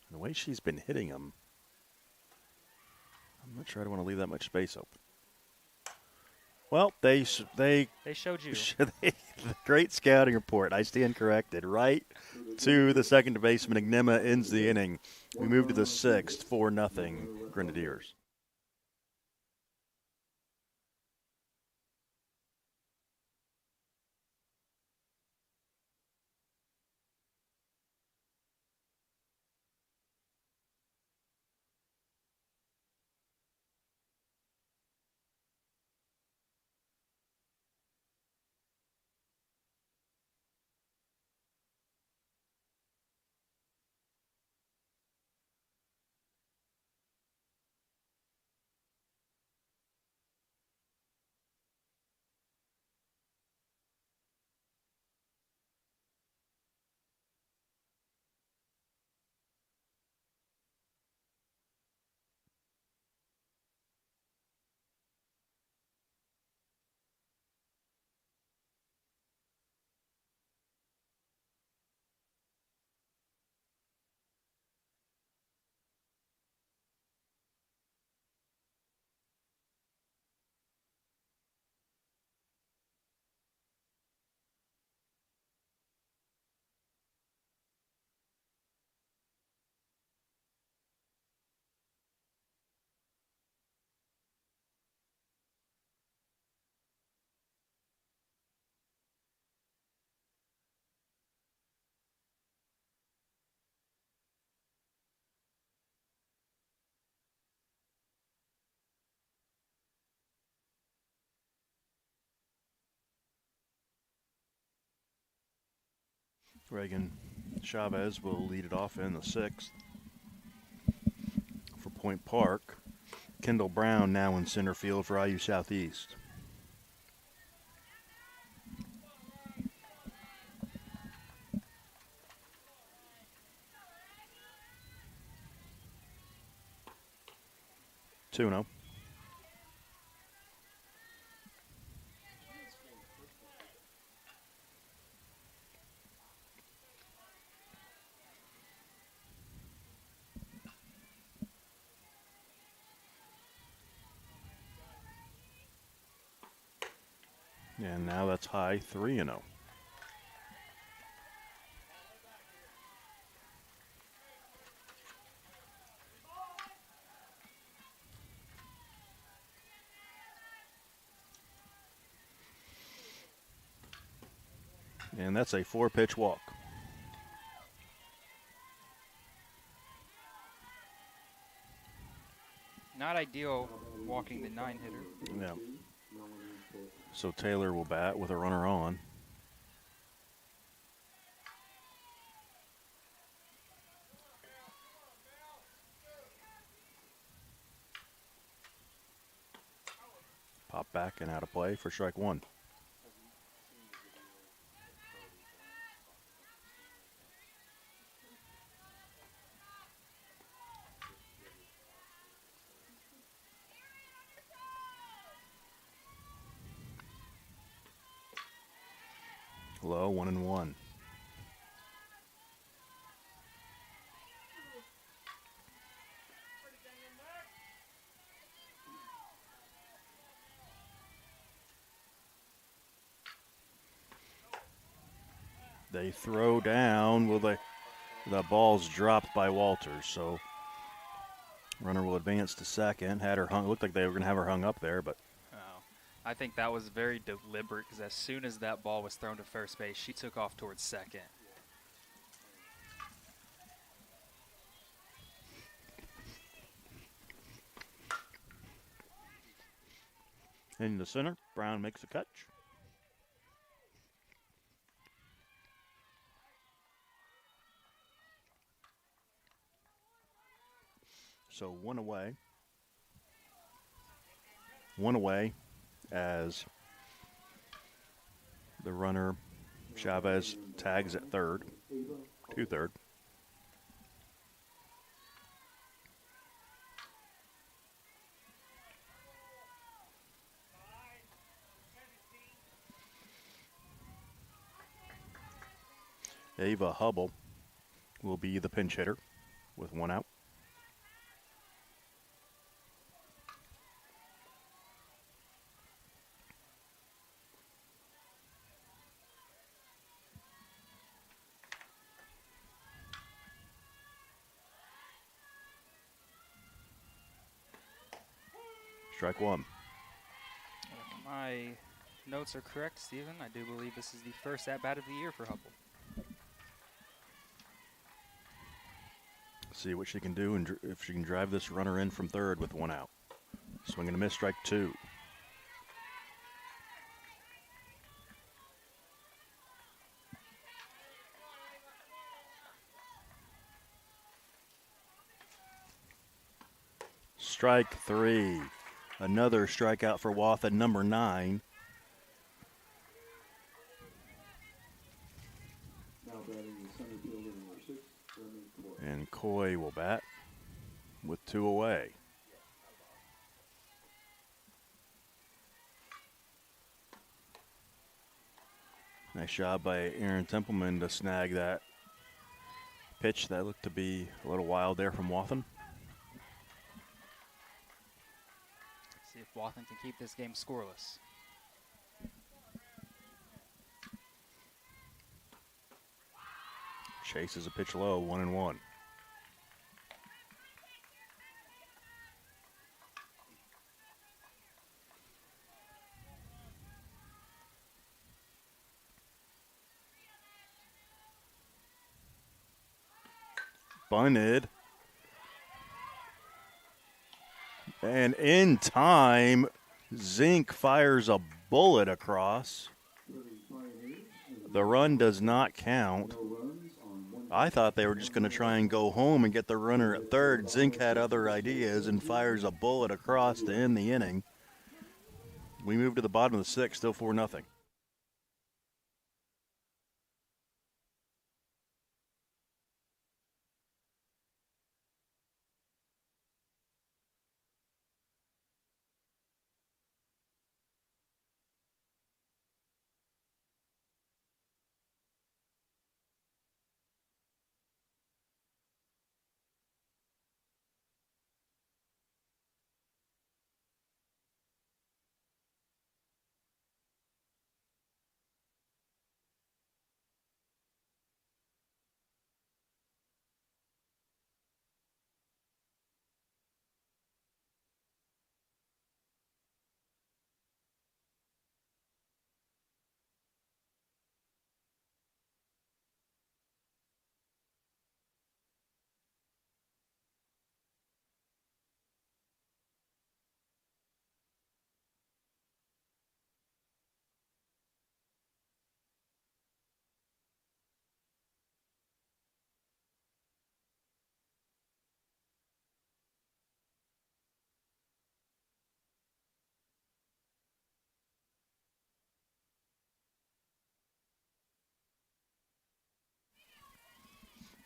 S1: And the way she's been hitting him, I'm not sure I want to leave that much space open. Well, they
S2: showed you.
S1: Great scouting report. I stand corrected. Right to the second baseman. Ignema ends the inning. We move to the sixth, 4-0 Grenadiers. Reagan Chavez will lead it off in the sixth. For Point Park, Kendall Brown now in center field for IU Southeast. 2-0. And now that's high 3-0. And that's a 4-pitch walk.
S2: Not ideal walking the 9-hitter.
S1: Yeah. So Taylor will bat with a runner on. Pop back and out of play for strike one. Low, 1-1. They throw down. The ball's dropped by Walters, so runner will advance to second. Had her hung. Looked like they were going to have her hung up there, but
S2: I think that was very deliberate because as soon as that ball was thrown to first base, she took off towards second.
S1: in the center, Brown makes a catch. So one away. One away as the runner Chavez tags at third, to third. Ava Hubble will be the pinch hitter with one out. Strike one.
S2: If my notes are correct, Stephen, I do believe this is the first at-bat of the year for Hubble.
S1: See what she can do and if she can drive this runner in from third with one out. Swing and a miss, strike two. Strike three. Another strikeout for Wathen, number 9.
S3: Now batting the center fielder, number 6, Brendan Coy.
S1: And Coy will bat with 2 away. Nice job by Aaron Templeman to snag that pitch that looked to be a little wild there from Wathen.
S2: See if Wathen can keep this game scoreless.
S1: Chases a pitch low, 1-1. Bunted. And in time, Zink fires a bullet across.
S3: 35 innings,
S1: The run does not count.
S3: no runs on one.
S1: I thought they were just going to try and go home and get the runner at third. Zink had other ideas and fires a bullet across to end the inning. We move to the bottom of the 6th, still 4-0.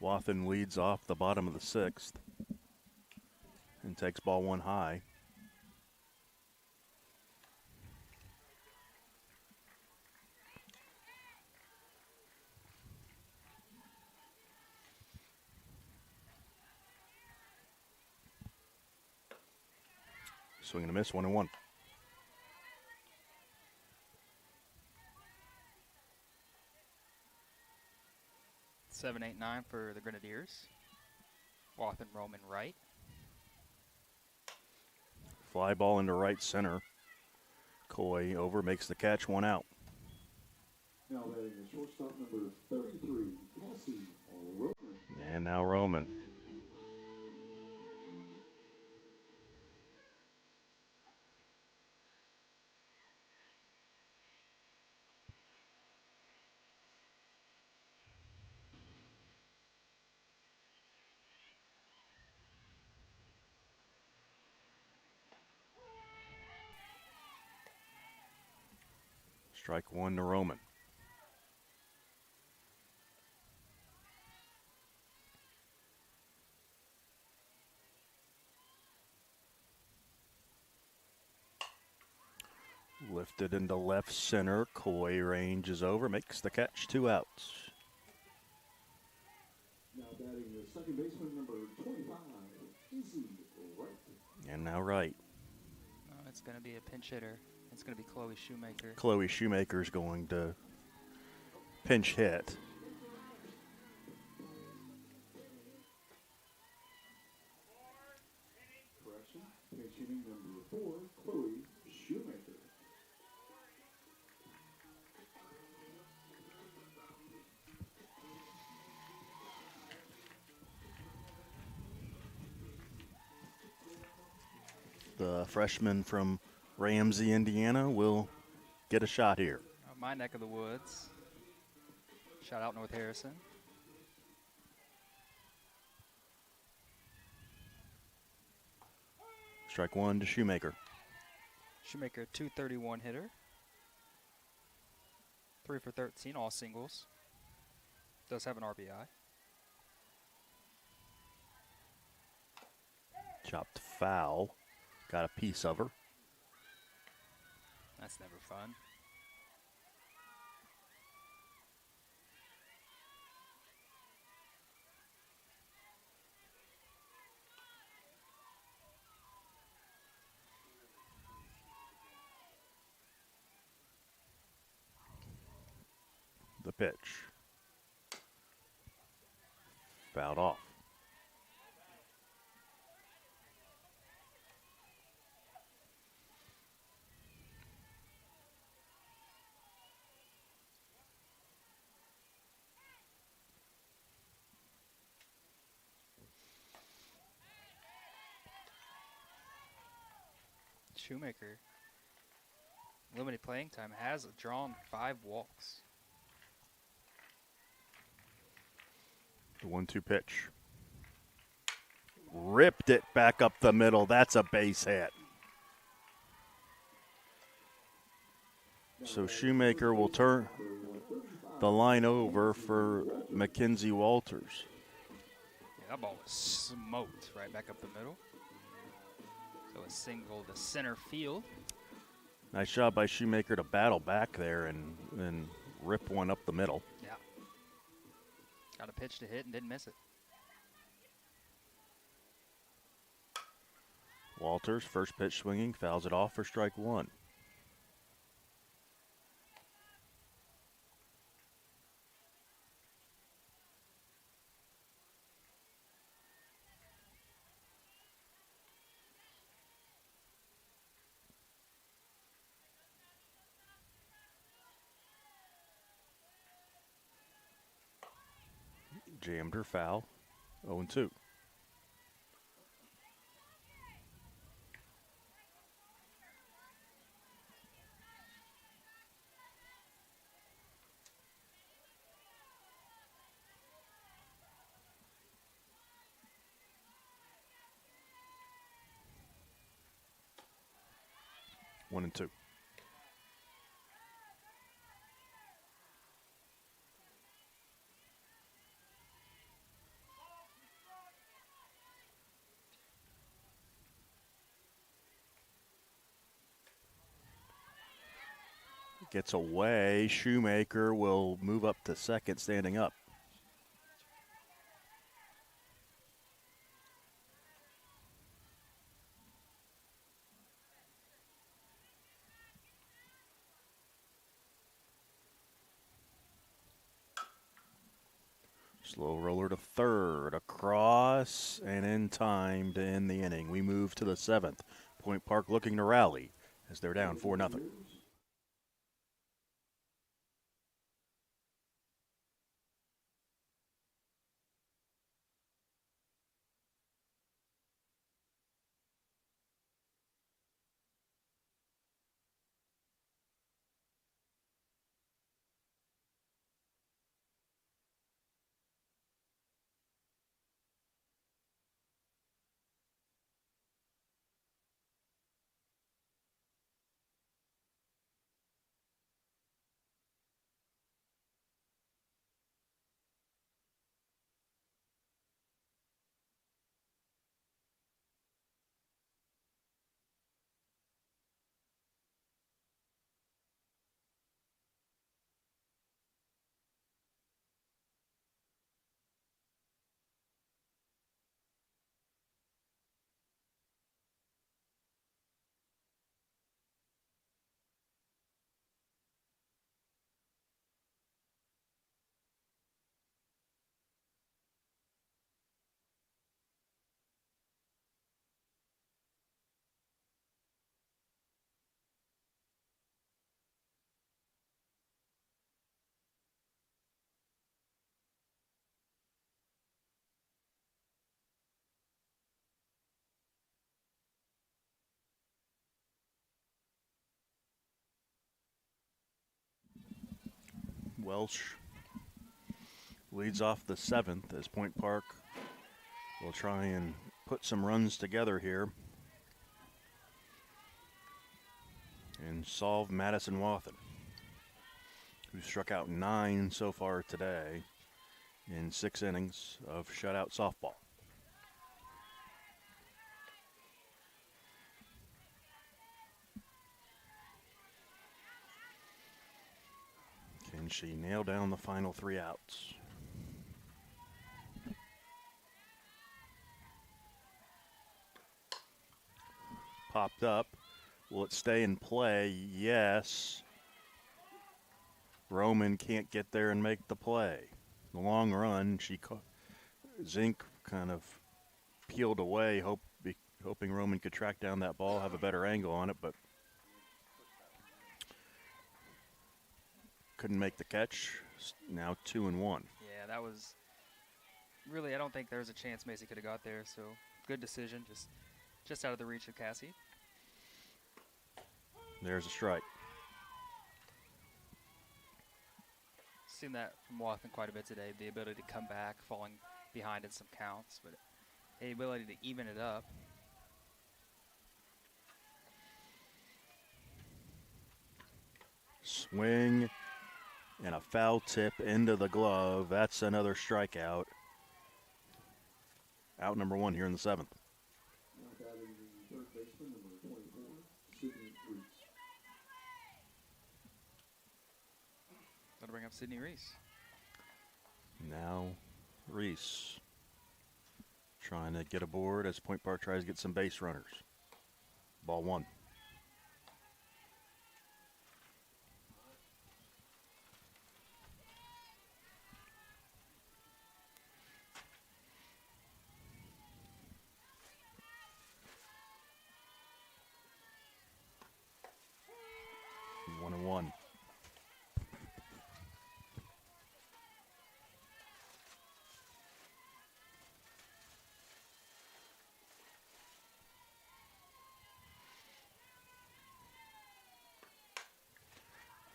S1: Wathen leads off the bottom of the 6th and takes ball 1 high. Swing and a miss, 1-1.
S2: Seven, 8, 9 for the Grenadiers. Wathen Roman right.
S1: Fly ball into right center. Coy over, makes the catch, 1 out.
S3: Now batting the shortstop number 33, Cassie Roman.
S1: And now Roman. Strike 1 to Roman. Lifted into left center. Coy ranges over, makes the catch, 2 outs.
S3: Now batting the second baseman number 25, Izzy Wright.
S1: And now right.
S2: Oh, it's going to be a pinch hitter. It's going to be Chloe Shoemaker.
S1: Chloe Shoemaker's going to pinch hit.
S3: Correction. Pinch hitting number 4, Chloe Shoemaker.
S1: The freshman from Ramsey, Indiana, will get a shot here.
S2: My neck of the woods. Shout out North Harrison.
S1: Strike 1 to Shoemaker.
S2: Shoemaker, 231 hitter. 3 for 13, all singles. Does have an RBI.
S1: Chopped foul. Got a piece of her.
S2: That's never fun.
S1: The pitch. Fouled off.
S2: Shoemaker, limited playing time, has drawn 5 walks.
S1: The 1-2 pitch. Ripped it back up the middle. That's a base hit. So Shoemaker will turn the line over for Mackenzie Walters.
S2: Yeah, that ball was smoked right back up the middle. So a single to center field.
S1: Nice job by Shoemaker to battle back there and rip one up the middle.
S2: Yeah. Got a pitch to hit and didn't miss it.
S1: Walters, first pitch swinging, fouls it off for strike 1. Jammed her foul, 0-2. One and two. gets away. Shoemaker will move up to second, standing up. Slow roller to third, across, and in time to end the inning. We move to the seventh. Point Park looking to rally as they're down 4-0. Welsh leads off the seventh as Point Park will try and put some runs together here and solve Madison Wathen, who struck out 9 so far today in 6 innings of shutout softball. Can she nail down the final 3 outs? Popped up. Will it stay in play? Yes. Roman can't get there and make the play. The long run, Zink kind of peeled away, hoping Roman could track down that ball, have a better angle on it, but couldn't make the catch. Now 2-1.
S2: Yeah, that was really, I don't think there was a chance Macy could have got there, so good decision, just out of the reach of Cassie.
S1: There's a strike.
S2: Seen that from Wathen quite a bit today, the ability to come back, falling behind in some counts, but the ability to even it up.
S1: Swing and a foul tip into the glove. That's another strikeout. Out number 1 here in the 7th.
S3: Now batting the third baseman, number 24, Sydney Reese.
S2: That'll bring up Sydney Reese.
S1: Now Reese trying to get aboard as Point Park tries to get some base runners. Ball 1. One and one.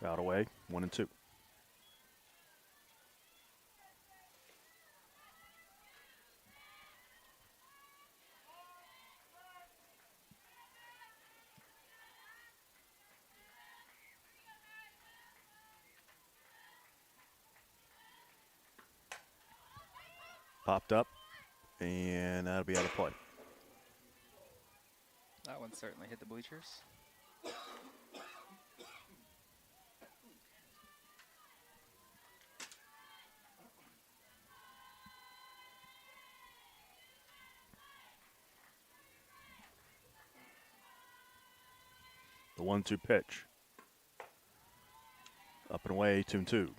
S1: Out away, 1 and 2. Popped up, and that'll be out of play.
S2: That one certainly hit the bleachers.
S1: The 1-2 pitch. Up and away, 2-2.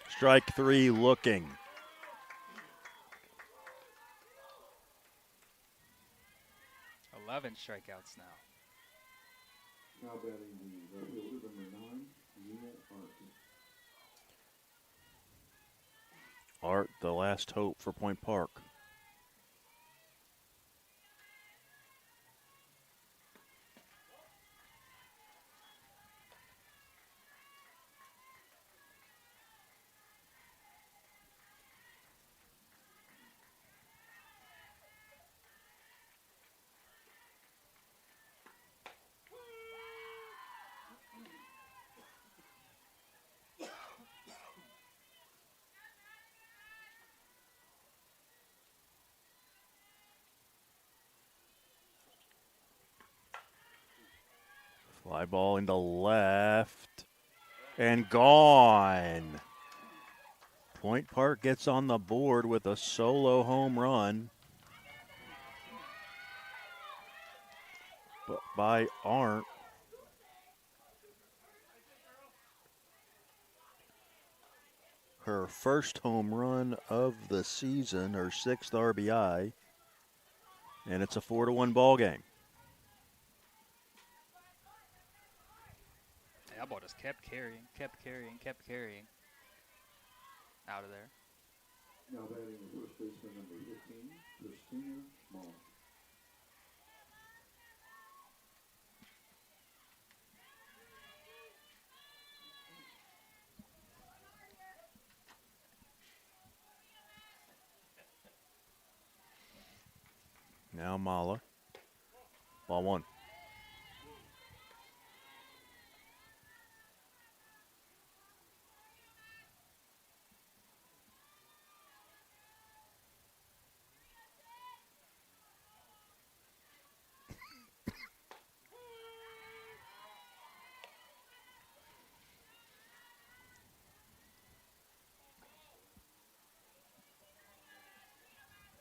S1: Strike 3 looking.
S2: Eleven strikeouts now.
S3: Now batting the right fielder, number 9, Neil Art.
S1: Art, the last hope for Point Park. Fly ball into left and gone. Point Park gets on the board with a solo home run by Arndt. Her first home run of the season, her 6th RBI, and it's a 4-1 ball game.
S2: That ball just kept carrying. Out of there.
S3: Now batting the first baseman, number 15, Christina Small.
S1: Now Mala. Ball 1.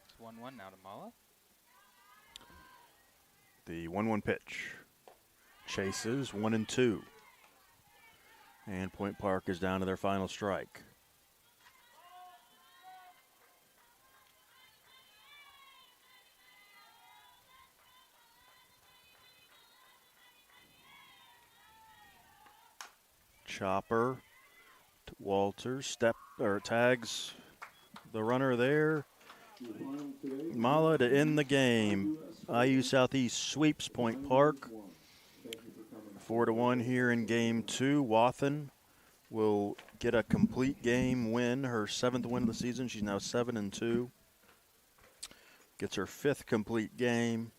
S2: It's 1-1 now to Mala.
S1: The 1-1 pitch. Chases 1-2. And Point Park is down to their final strike. Chopper. Walters tags the runner there. Mala to end the game. IU Southeast sweeps Point Park. 4-1 here in game 2. Wathen will get a complete game win, her 7th win of the season. She's now 7-2. Gets her 5th complete game.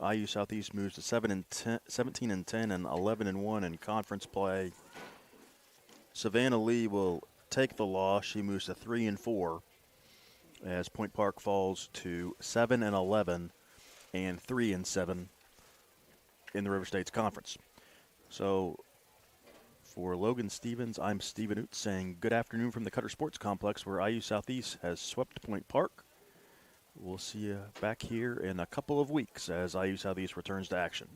S1: IU Southeast moves to 17-10 and 11-1 in conference play. Savannah Lee will take the loss. She moves to 3-4 as Point Park falls to 7-11 and 3-7 in the River States Conference. So for Logan Stevens, I'm Steven Oot saying good afternoon from the Cutter Sports Complex, where IU Southeast has swept Point Park. We'll see you back here in a couple of weeks as IU Southeast returns to action.